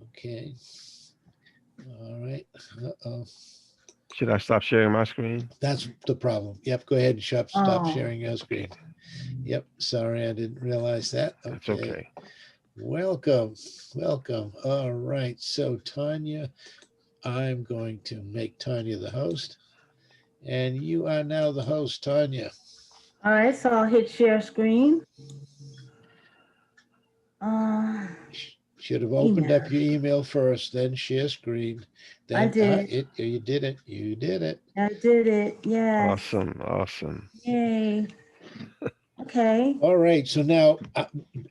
[SPEAKER 1] Okay. All right. Uh-oh.
[SPEAKER 7] Should I stop sharing my screen?
[SPEAKER 1] That's the problem. Yep. Go ahead and stop
[SPEAKER 3] Oh.
[SPEAKER 1] sharing your screen. Yep. Sorry, I didn't realize that. Okay.
[SPEAKER 7] That's okay.
[SPEAKER 1] Welcome. Welcome. All right. So Tanya, I'm going to make Tanya the host. And you are now the host, Tanya.
[SPEAKER 3] All right, so I'll hit share screen.
[SPEAKER 1] Should have opened
[SPEAKER 3] Email.
[SPEAKER 1] up your email first, then share screen. Then
[SPEAKER 3] I did.
[SPEAKER 1] You did it. You did it.
[SPEAKER 3] I did it. Yes.
[SPEAKER 7] Awesome. Awesome.
[SPEAKER 3] Yay. Okay.
[SPEAKER 1] All right. So now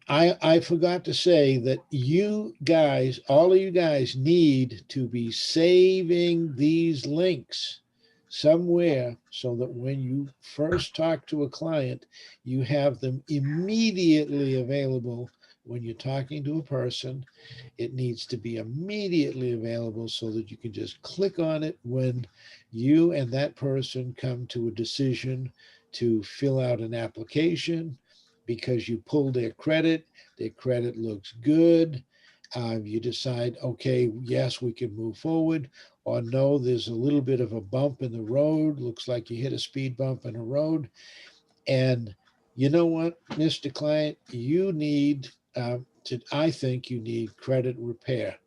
[SPEAKER 1] I forgot to say that you guys, all of you guys need to be saving these links somewhere so that when you first talk to a client, you have them immediately available. When you're talking to a person, it needs to be immediately available so that you can just click on it when you and that person come to a decision to fill out an application because you pulled their credit looks good. You decide, okay, yes, we can move forward, or no, there's a little bit of a bump in the road. Looks like you hit a speed bump in the road. And you know what, Mr. Client, you need I think you need credit repair.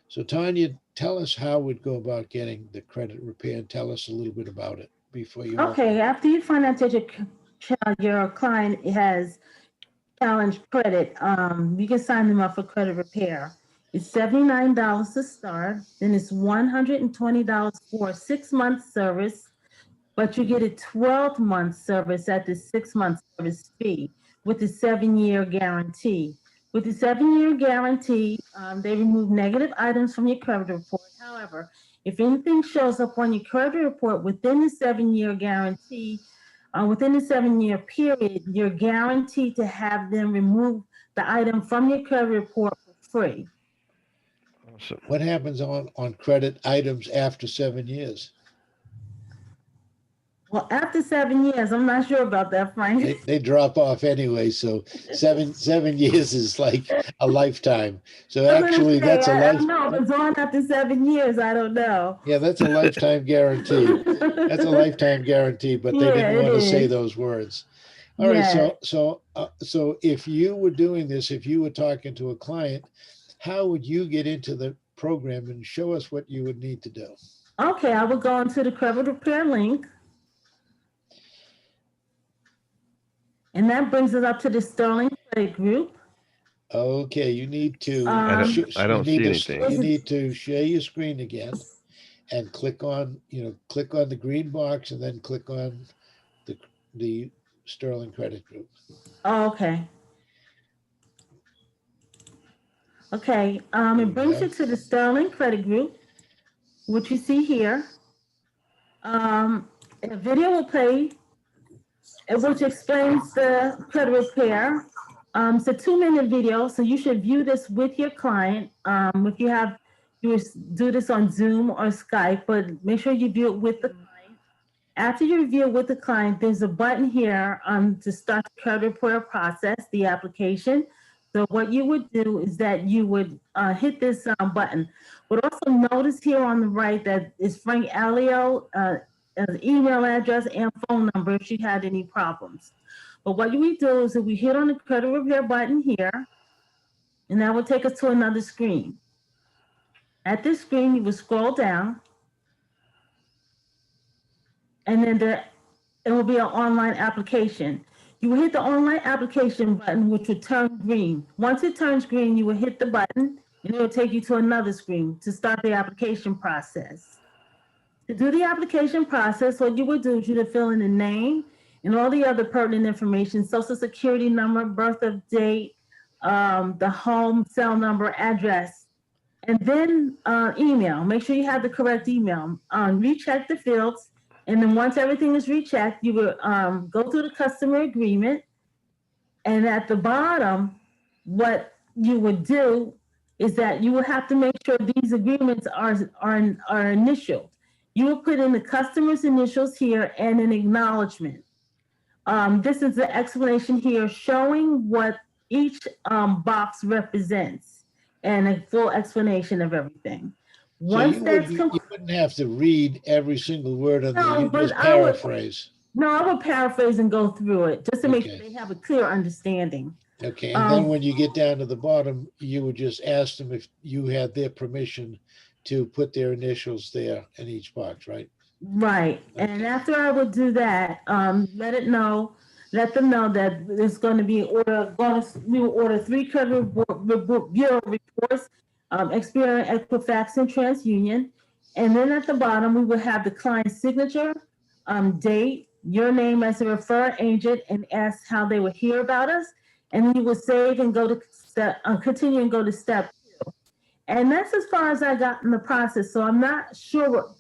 [SPEAKER 1] So Tanya, tell us how we'd go about getting the credit repair and tell us a little bit about it before you.
[SPEAKER 3] Okay, after you find out that your client has challenged credit, you can sign them up for credit repair. It's $79 to start, then it's $120 for a 6-month service, but you get a 12-month service at the 6-month service fee with the 7-year guarantee. With the 7-year guarantee, they remove negative items from your credit report. However, if anything shows up on your credit report within the 7-year guarantee, within the 7-year period, you're guaranteed to have them remove the item from your credit report for free.
[SPEAKER 7] Awesome.
[SPEAKER 1] What happens on credit items after 7 years?
[SPEAKER 3] Well, after 7 years, I'm not sure about that, Frank.
[SPEAKER 1] They drop off anyway. So 7 years is like a lifetime. So actually, that's a
[SPEAKER 3] I don't know. If it's on after 7 years, I don't know.
[SPEAKER 1] Yeah, that's a lifetime guarantee. That's a lifetime guarantee, but they didn't want to say those words. All right. So if you were doing this, if you were talking to a client, how would you get into the program and show us what you would need to do?
[SPEAKER 3] Okay, I would go into the credit repair link. And that brings us up to the Sterling Credit Group.
[SPEAKER 1] Okay, you need to.
[SPEAKER 7] I don't see anything.
[SPEAKER 1] You need to share your screen again, and click on the green box, and then click on the Sterling Credit Group.
[SPEAKER 3] Oh, okay. Okay. It brings you to the Sterling Credit Group, which you see here. A video will play, which explains the credit repair. It's a 2-minute video, so you should view this with your client. If you do this on Zoom or Skype, but make sure you view it with the client. After you review it with the client, there's a button here to start the credit repair process, the application. So what you would do is that you would hit this button. But also notice here on the right that it's Frank Alio, email address and phone number if she had any problems. But what we do is that we hit on the credit repair button here, and that will take us to another screen. At this screen, you will scroll down, and then it will be an online application. You will hit the online application button, which will turn green. Once it turns green, you will hit the button, and it will take you to another screen to start the application process. To do the application process, what you would do is you would fill in the name and all the other pertinent information, social security number, birth of date, the home, cell number, address, and then email. Make sure you have the correct email. Recheck the fields, and then once everything is rechecked, you will go through the customer agreement, and at the bottom, what you would do is that you will have to make sure these agreements are initialed. You will put in the customer's initials here and an acknowledgement. This is the explanation here showing what each box represents and a full explanation of everything.
[SPEAKER 1] So
[SPEAKER 3] Once
[SPEAKER 1] you
[SPEAKER 3] that's
[SPEAKER 1] wouldn't have to read every single word on there.
[SPEAKER 3] No,
[SPEAKER 1] You
[SPEAKER 3] but
[SPEAKER 1] just
[SPEAKER 3] I would-
[SPEAKER 1] paraphrase.
[SPEAKER 3] No, I will paraphrase and go through it just to make
[SPEAKER 1] Okay.
[SPEAKER 3] sure they have a clear understanding.
[SPEAKER 1] Okay, and then
[SPEAKER 3] Um,
[SPEAKER 1] when you get down to the bottom, you would just ask them if you had their permission to put their initials there in each box, right?
[SPEAKER 3] Right. And
[SPEAKER 1] Okay.
[SPEAKER 3] after I would do that, let them know that it's going to be we will order 3 credit bureau reports, Experian, Equifax, and TransUnion. And then at the bottom, we will have the client's signature, date, your name as a referrer agent, and ask how they would hear about us. And then you will save and go to continue and go to step 2. And that's as far as I got in the process. So I'm not sure what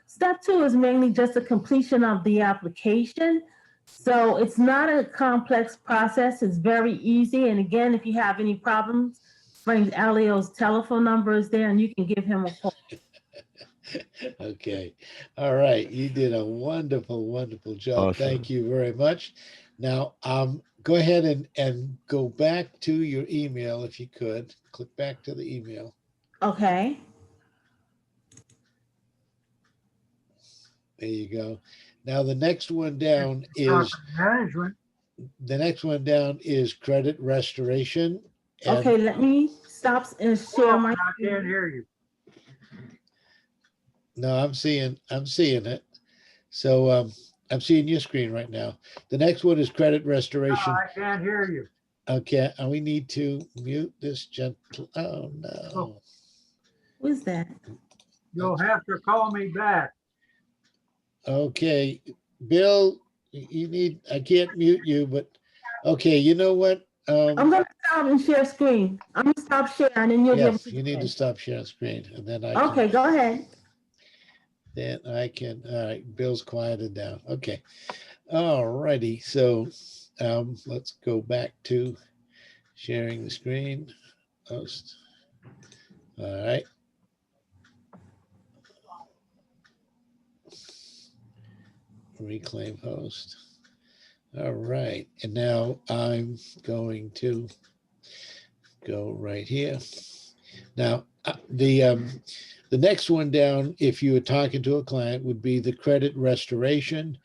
[SPEAKER 3] step 2 is mainly just a completion of the application. So it's not a complex process. It's very easy. And again, if you have any problems, Frank Alio's telephone number is there and you can give him a call.
[SPEAKER 1] Okay. All right. You did a wonderful, wonderful job.
[SPEAKER 7] Awesome.
[SPEAKER 1] Thank you very much. Now, go ahead and go back to your email if you could. Click back to the email.
[SPEAKER 3] Okay.
[SPEAKER 1] There you go. Now the next one down is credit restoration. And
[SPEAKER 3] Okay, let me stop and share my.
[SPEAKER 8] I can't hear you.
[SPEAKER 1] no, I'm seeing it. So I'm seeing your screen right now. The next one is credit restoration.
[SPEAKER 8] I can't hear you.
[SPEAKER 1] Okay, and we need to mute this gentle. Oh no.
[SPEAKER 3] Who's that?
[SPEAKER 8] You'll have to call me back.
[SPEAKER 1] Okay, Bill, I can't mute you, but okay, you know what?
[SPEAKER 3] I'm gonna stop and share screen. I'm gonna stop sharing and you'll be able
[SPEAKER 1] Yes,
[SPEAKER 3] to.
[SPEAKER 1] you need to stop sharing screen and then
[SPEAKER 3] Okay, go ahead.
[SPEAKER 1] Then I can, all right, Bill's quieted down. Okay. All righty. So let's go back to sharing the screen. Host. All right. Reclaim host. All right. And now I'm going to go right here. Now, the next one down, if you were talking to a client, would be the credit restoration.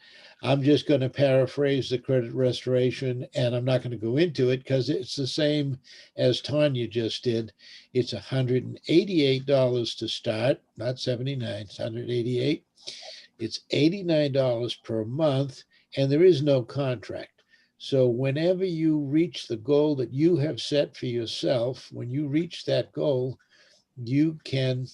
[SPEAKER 1] I'm just going to paraphrase the credit restoration, and I'm not going to go into it because it's the same as Tanya just did. It's $188 to start, not $79, it's $188. It's $89 per month, and there is no contract. So whenever you reach the goal that you have set for yourself, when you reach that goal, you can,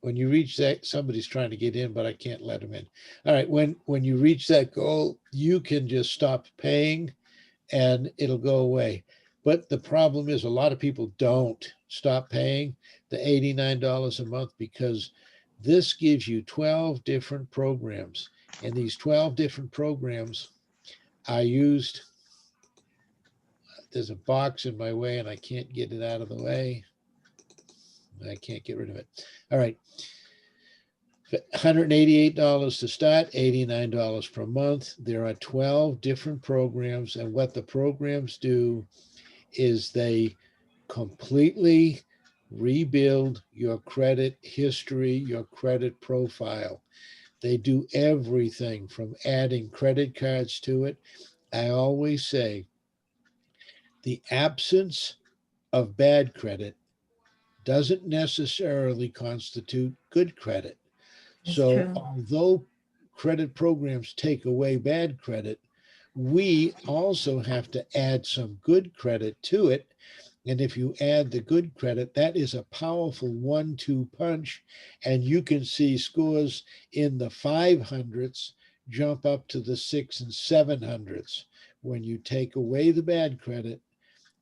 [SPEAKER 1] when you reach that, somebody's trying to get in, but I can't let them in. All right, when you reach that goal, you can just stop paying and it'll go away. But the problem is a lot of people don't stop paying the $89 a month because this gives you 12 different programs. And these 12 different programs are used. There's a box in my way and I can't get it out of the way. I can't get rid of it. All right. $188 to start, $89 per month. There are 12 different programs. And what the programs do is they completely rebuild your credit history, your credit profile. They do everything from adding credit cards to it. I always say the absence of bad credit doesn't necessarily constitute good credit.
[SPEAKER 3] That's
[SPEAKER 1] So
[SPEAKER 3] true.
[SPEAKER 1] although credit programs take away bad credit, we also have to add some good credit to it. And if you add the good credit, that is a powerful 1-2 punch. And you can see scores in the 500s jump up to the 6 and 700s. When you take away the bad credit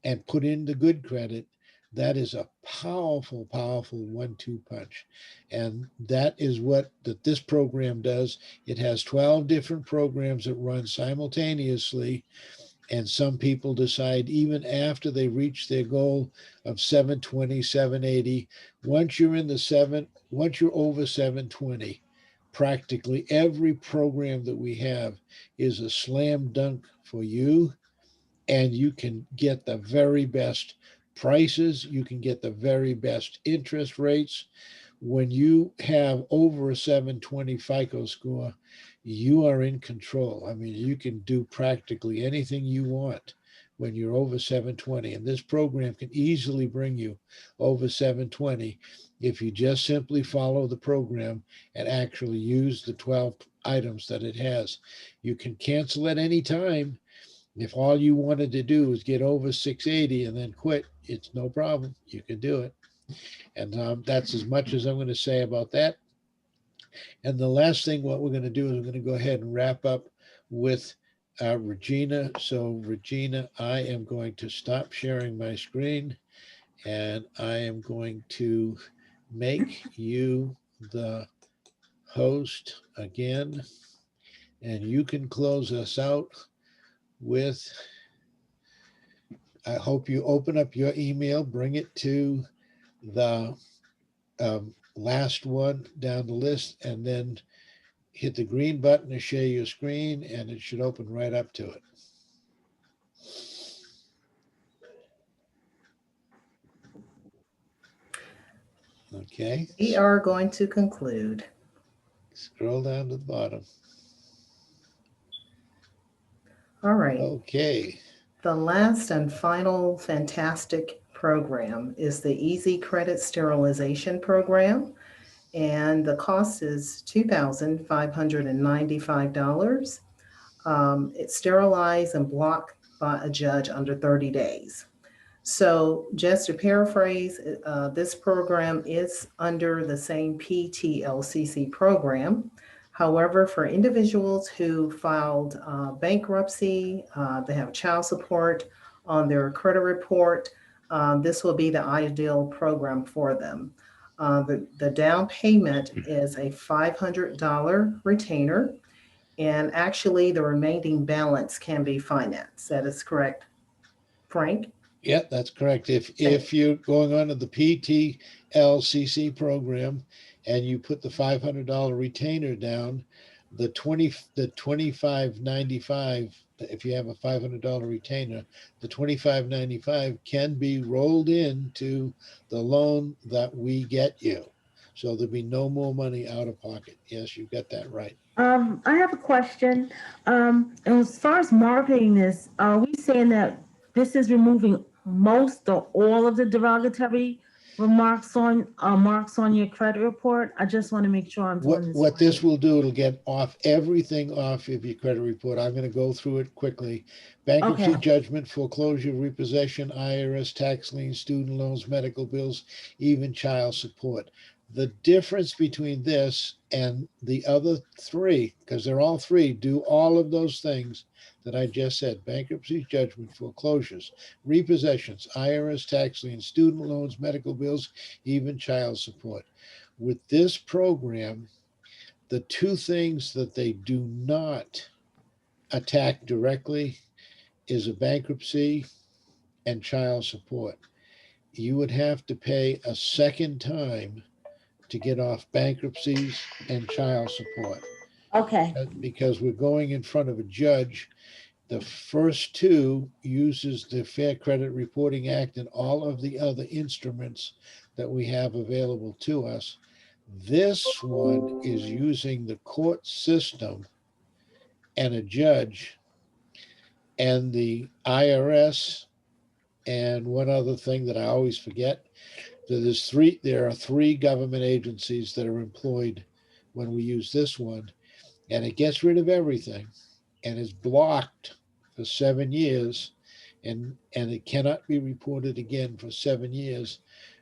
[SPEAKER 1] and put in the good credit, that is a powerful, powerful 1-2 punch. And that is what this program does. It has 12 different programs that run simultaneously. And some people decide even after they reach their goal of 720, 780, once you're over 720, practically every program that we have is a slam dunk for you, and you can get the very best prices, you can get the very best interest rates. When you have over a 720 FICO score, you are in control. I mean, you can do practically anything you want when you're over 720. And this program can easily bring you over 720 if you just simply follow the program and actually use the 12 items that it has. You can cancel at any time. If all you wanted to do is get over 680 and then quit, it's no problem. You can do it. And that's as much as I'm going to say about that. And the last thing, what we're going to do is we're going to go ahead and wrap up with Regina. So, Regina, I am going to stop sharing my screen and I am going to make you the host again. And you can close us out with, I hope you open up your email, bring it to the last one down the list, and then hit the green button to share your screen, and it should open right up to it. Okay.
[SPEAKER 2] We are going to conclude.
[SPEAKER 1] Scroll down to the bottom.
[SPEAKER 2] All right.
[SPEAKER 1] Okay.
[SPEAKER 2] The last and final fantastic program is the Easy Credit Sterilization Program. And the cost is $2,595. It's sterilized and blocked by a judge under 30 days. So just to paraphrase, this program is under the same PTLCC program. However, for individuals who filed bankruptcy, they have child support on their credit report, this will be the ideal program for them. The down payment is a $500 retainer, and actually the remaining balance can be financed. That is correct, Frank?
[SPEAKER 1] Yeah, that's correct. If you're going on to the PTLCC program and you put the $500 retainer down, the 2595, if you have a $500 retainer, the 2595 can be rolled into the loan that we get you. So there'll be no more money out of pocket. Yes, you got that right.
[SPEAKER 3] I have a question. As far as marketing this, are we saying that this is removing most or all of the derogatory remarks on marks on your credit report? I just want to make sure I'm doing this.
[SPEAKER 1] What this will do, it'll get off everything off of your credit report. I'm going to go through it quickly. Bankruptcy,
[SPEAKER 3] Okay.
[SPEAKER 1] judgment, foreclosure, repossession, IRS, tax liens, student loans, medical bills, even child support. The difference between this and the other three, because they're all three, do all of those things that I just said: bankruptcy, judgment, foreclosures, repossessions, IRS, tax liens, student loans, medical bills, even child support. With this program, the two things that they do not attack directly is a bankruptcy and child support. You would have to pay a second time to get off bankruptcies and child support.
[SPEAKER 3] Okay.
[SPEAKER 1] Because we're going in front of a judge. The first two uses the Fair Credit Reporting Act and all of the other instruments that we have available to us. This one is using the court system and a judge and the IRS and one other thing that I always forget. So there are three government agencies that are employed when we use this one, and it gets rid of everything and is blocked for 7 years, and it cannot be reported again for 7 years,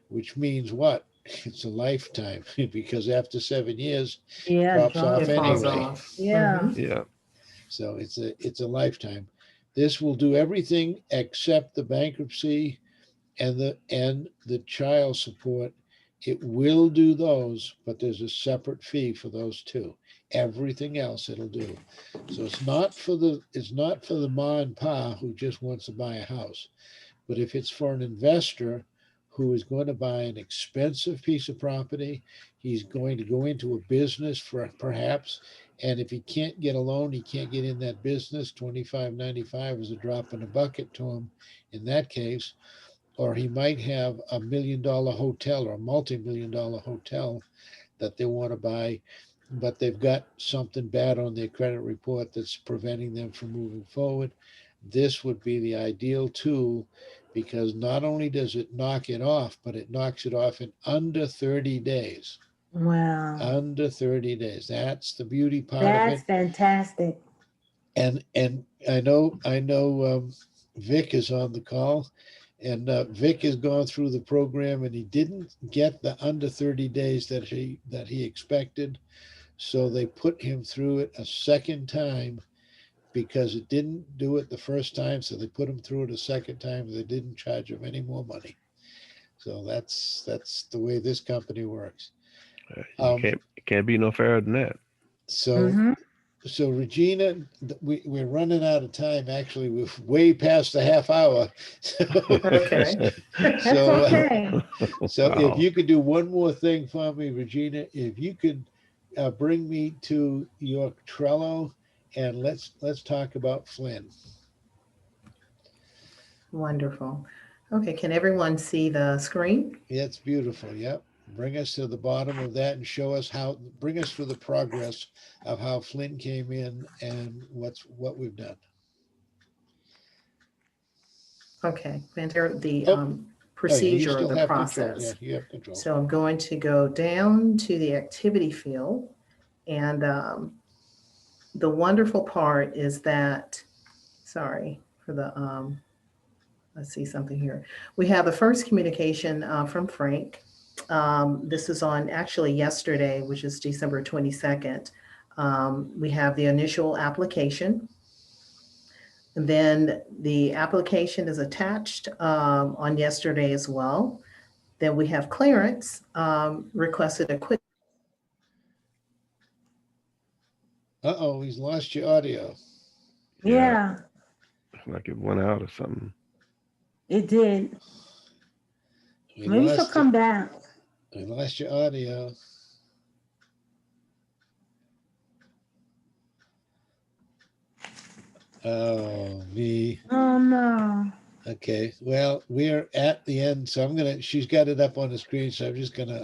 [SPEAKER 1] which means what? It's a lifetime because after 7 years,
[SPEAKER 3] Yeah,
[SPEAKER 1] drops off
[SPEAKER 2] It falls
[SPEAKER 1] anyway.
[SPEAKER 2] off.
[SPEAKER 3] Yeah.
[SPEAKER 2] Mhm.
[SPEAKER 7] Yeah.
[SPEAKER 1] So it's a lifetime. This will do everything except the bankruptcy and the child support. It will do those, but there's a separate fee for those two. Everything else it'll do. So it's not for the ma and pa who just wants to buy a house. But if it's for an investor who is going to buy an expensive piece of property, he's going to go into a business for perhaps, and if he can't get a loan, he can't get in that business. 25.95 is a drop in a bucket to him in that case. Or he might have $1 million hotel or a multi-million-dollar hotel that they want to buy, but they've got something bad on their credit report that's preventing them from moving forward. This would be the ideal tool because not only does it knock it off, but it knocks it off in under 30 days.
[SPEAKER 3] Wow.
[SPEAKER 1] Under 30 days. That's the beauty part of
[SPEAKER 3] That's
[SPEAKER 1] it.
[SPEAKER 3] fantastic.
[SPEAKER 1] And I know Vic is on the call, and Vic has gone through the program, and he didn't get the under 30 days that he expected, so they put him through it a second time because it didn't do it the first time, so they put him through it a second time. They didn't charge him any more money. So that's the way this company works.
[SPEAKER 7] It can't be no fairer than that.
[SPEAKER 1] So
[SPEAKER 3] Mhm.
[SPEAKER 1] So Regina, we're running out of time. Actually, we're way past the half hour.
[SPEAKER 2] Okay.
[SPEAKER 3] That's
[SPEAKER 1] So,
[SPEAKER 3] okay.
[SPEAKER 1] so
[SPEAKER 7] Wow.
[SPEAKER 1] if you could do one more thing for me, Regina, if you could bring me to your Trello, and let's talk about Flynn.
[SPEAKER 2] Wonderful. Okay, can everyone see the screen?
[SPEAKER 1] It's beautiful. Yep. Bring us to the bottom of that and bring us through the progress of how Flynn came in and what we've done.
[SPEAKER 2] Okay, enter the
[SPEAKER 1] Oh, you
[SPEAKER 2] procedure or
[SPEAKER 1] still
[SPEAKER 2] the
[SPEAKER 1] have control. Yeah,
[SPEAKER 2] process.
[SPEAKER 1] you have control.
[SPEAKER 2] So I'm going to go down to the activity field. And the wonderful part is that, sorry for the, let's see something here. We have the first communication from Frank. This is on actually yesterday, which is December 22nd. We have the initial application. And then the application is attached on yesterday as well. Then we have Clarence requested a quick.
[SPEAKER 1] Uh-oh, he's lost your audio.
[SPEAKER 3] Yeah,
[SPEAKER 7] Like it went out or something.
[SPEAKER 3] it did.
[SPEAKER 1] We
[SPEAKER 3] Maybe she'll
[SPEAKER 1] lost
[SPEAKER 3] come back.
[SPEAKER 1] We lost your audio. Oh, me.
[SPEAKER 3] Oh no.
[SPEAKER 1] Okay. Well, we're at the end, so she's got it up on the screen, so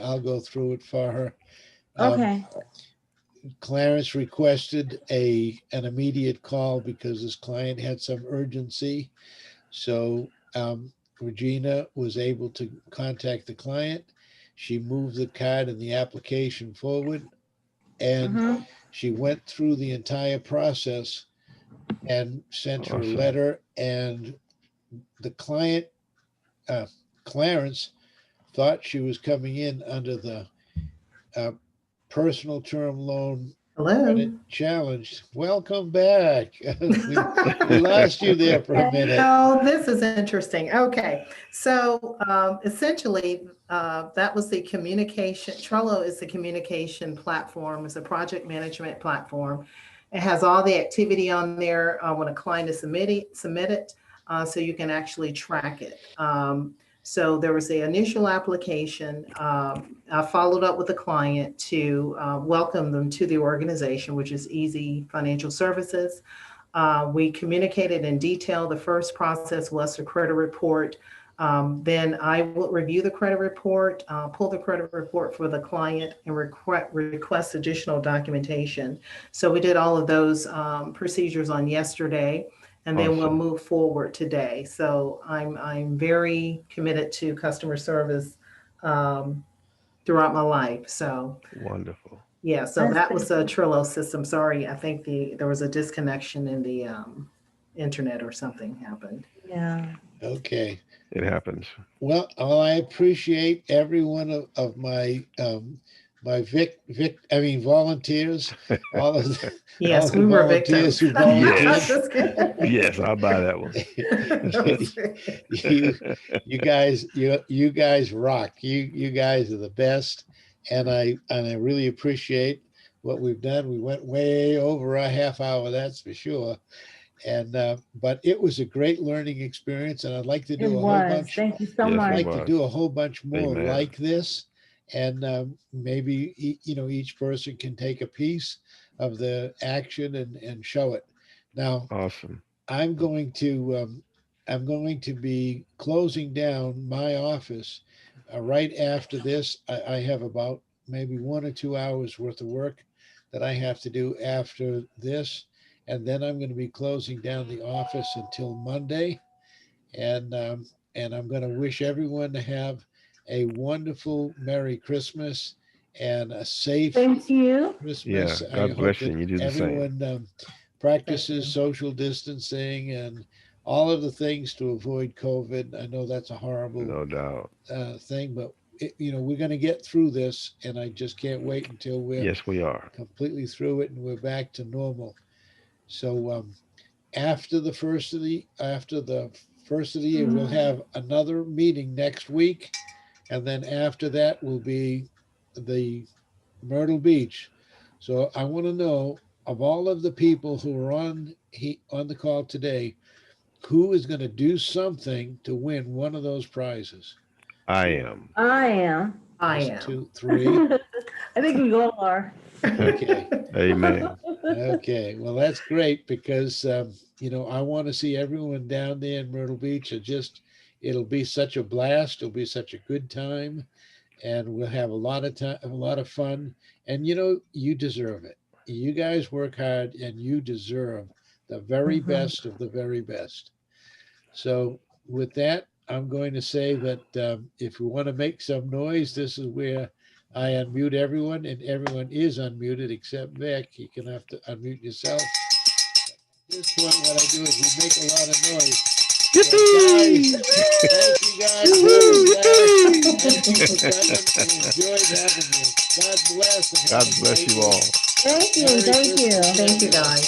[SPEAKER 1] I'll go through it for her.
[SPEAKER 3] Okay.
[SPEAKER 1] Clarence requested an immediate call because his client had some urgency. So Regina was able to contact the client. She moved the card and the application forward, and
[SPEAKER 3] Mhm.
[SPEAKER 1] she went through the entire process and sent her
[SPEAKER 7] Awesome.
[SPEAKER 1] letter. And the client, Clarence, thought she was coming in under the personal term loan
[SPEAKER 2] Hello.
[SPEAKER 1] credit challenge. Welcome back. we lost you there for a minute.
[SPEAKER 2] Oh, this is interesting. Okay, so essentially, that was the communication. Trello is the communication platform. It's a project management platform. It has all the activity on there when a client is submitted, so you can actually track it. So there was the initial application. I followed up with the client to welcome them to the organization, which is Easy Financial Services. We communicated in detail. The first process was the credit report. Then I will review the credit report, pull the credit report for the client, and request additional documentation. So we did all of those procedures on yesterday, and then we'll
[SPEAKER 7] Awesome.
[SPEAKER 2] move forward today. So I'm very committed to customer service throughout my life. So
[SPEAKER 7] Wonderful.
[SPEAKER 2] yeah, so
[SPEAKER 3] That's
[SPEAKER 2] that was a
[SPEAKER 3] fantastic.
[SPEAKER 2] Trello system. Sorry, I think there was a disconnection in the internet or something happened.
[SPEAKER 3] Yeah.
[SPEAKER 1] Okay.
[SPEAKER 7] It happens.
[SPEAKER 1] Well, I appreciate every one of my my volunteers, all of the, all
[SPEAKER 2] Yes,
[SPEAKER 1] the
[SPEAKER 2] we were
[SPEAKER 1] volunteers
[SPEAKER 2] victims.
[SPEAKER 1] who volunteered.
[SPEAKER 2] Just kidding.
[SPEAKER 7] Yes, I'll buy that one.
[SPEAKER 1] you you guys rock. You guys are the best, and I really appreciate what we've done. We went way over a half hour, that's for sure. And but it was a great learning experience, and I'd like to
[SPEAKER 3] It
[SPEAKER 1] do a whole
[SPEAKER 3] was.
[SPEAKER 1] bunch.
[SPEAKER 3] Thank you so
[SPEAKER 7] Yes,
[SPEAKER 1] I'd
[SPEAKER 7] it
[SPEAKER 3] much.
[SPEAKER 1] like to
[SPEAKER 7] was.
[SPEAKER 1] do a whole bunch more
[SPEAKER 7] Amen.
[SPEAKER 1] like this, and maybe each person can take a piece of the action and show it. Now
[SPEAKER 7] Awesome.
[SPEAKER 1] I'm going to I'm going to be closing down my office right after this. I have about maybe 1 or 2 hours worth of work that I have to do after this, and then I'm going to be closing down the office until Monday, and I'm going to wish everyone to have a wonderful Merry Christmas and a safe
[SPEAKER 3] Same to you.
[SPEAKER 7] Yeah.
[SPEAKER 1] Christmas. I
[SPEAKER 7] God
[SPEAKER 1] hope
[SPEAKER 7] bless you.
[SPEAKER 1] that
[SPEAKER 7] And you do the same.
[SPEAKER 1] everyone
[SPEAKER 2] Thank you.
[SPEAKER 1] practices social distancing and all of the things to avoid COVID. I know that's a horrible
[SPEAKER 7] No doubt.
[SPEAKER 1] thing, but we're going to get through this, and I just can't wait until we're
[SPEAKER 7] Yes, we are.
[SPEAKER 1] completely through it and we're back to normal. So after the first of the year, we'll have another meeting next week, and then after that will be the Myrtle Beach. So I want to know, of all of the people who are on the call today, who is going to do something to win one of those prizes?
[SPEAKER 7] I am.
[SPEAKER 3] I am.
[SPEAKER 2] I
[SPEAKER 1] That's
[SPEAKER 2] am.
[SPEAKER 1] 2, 3.
[SPEAKER 3] I think we all are.
[SPEAKER 1] Okay.
[SPEAKER 7] Amen.
[SPEAKER 1] Okay. Well, that's great because I want to see everyone down there in Myrtle Beach. It'll be such a blast. It'll be such a good time, and we'll have a lot of time, a lot of fun. And you deserve it. You guys work hard, and you deserve the very
[SPEAKER 3] Mhm.
[SPEAKER 1] best of the very best. So, with that, I'm going to say that if we want to make some noise, this is where I unmute everyone, and everyone is unmuted except Vic. You can have to unmute yourself. At this point, what I do is we make a lot of noise. So guys, thank you guys. Thank you for coming. We enjoyed having you. God bless and have
[SPEAKER 7] God
[SPEAKER 1] a
[SPEAKER 7] bless
[SPEAKER 1] great
[SPEAKER 7] you
[SPEAKER 1] week.
[SPEAKER 7] all.
[SPEAKER 3] Thank you.
[SPEAKER 1] Merry
[SPEAKER 3] Thank you.
[SPEAKER 1] Christmas,
[SPEAKER 2] Thank you,
[SPEAKER 1] everyone.
[SPEAKER 2] guys.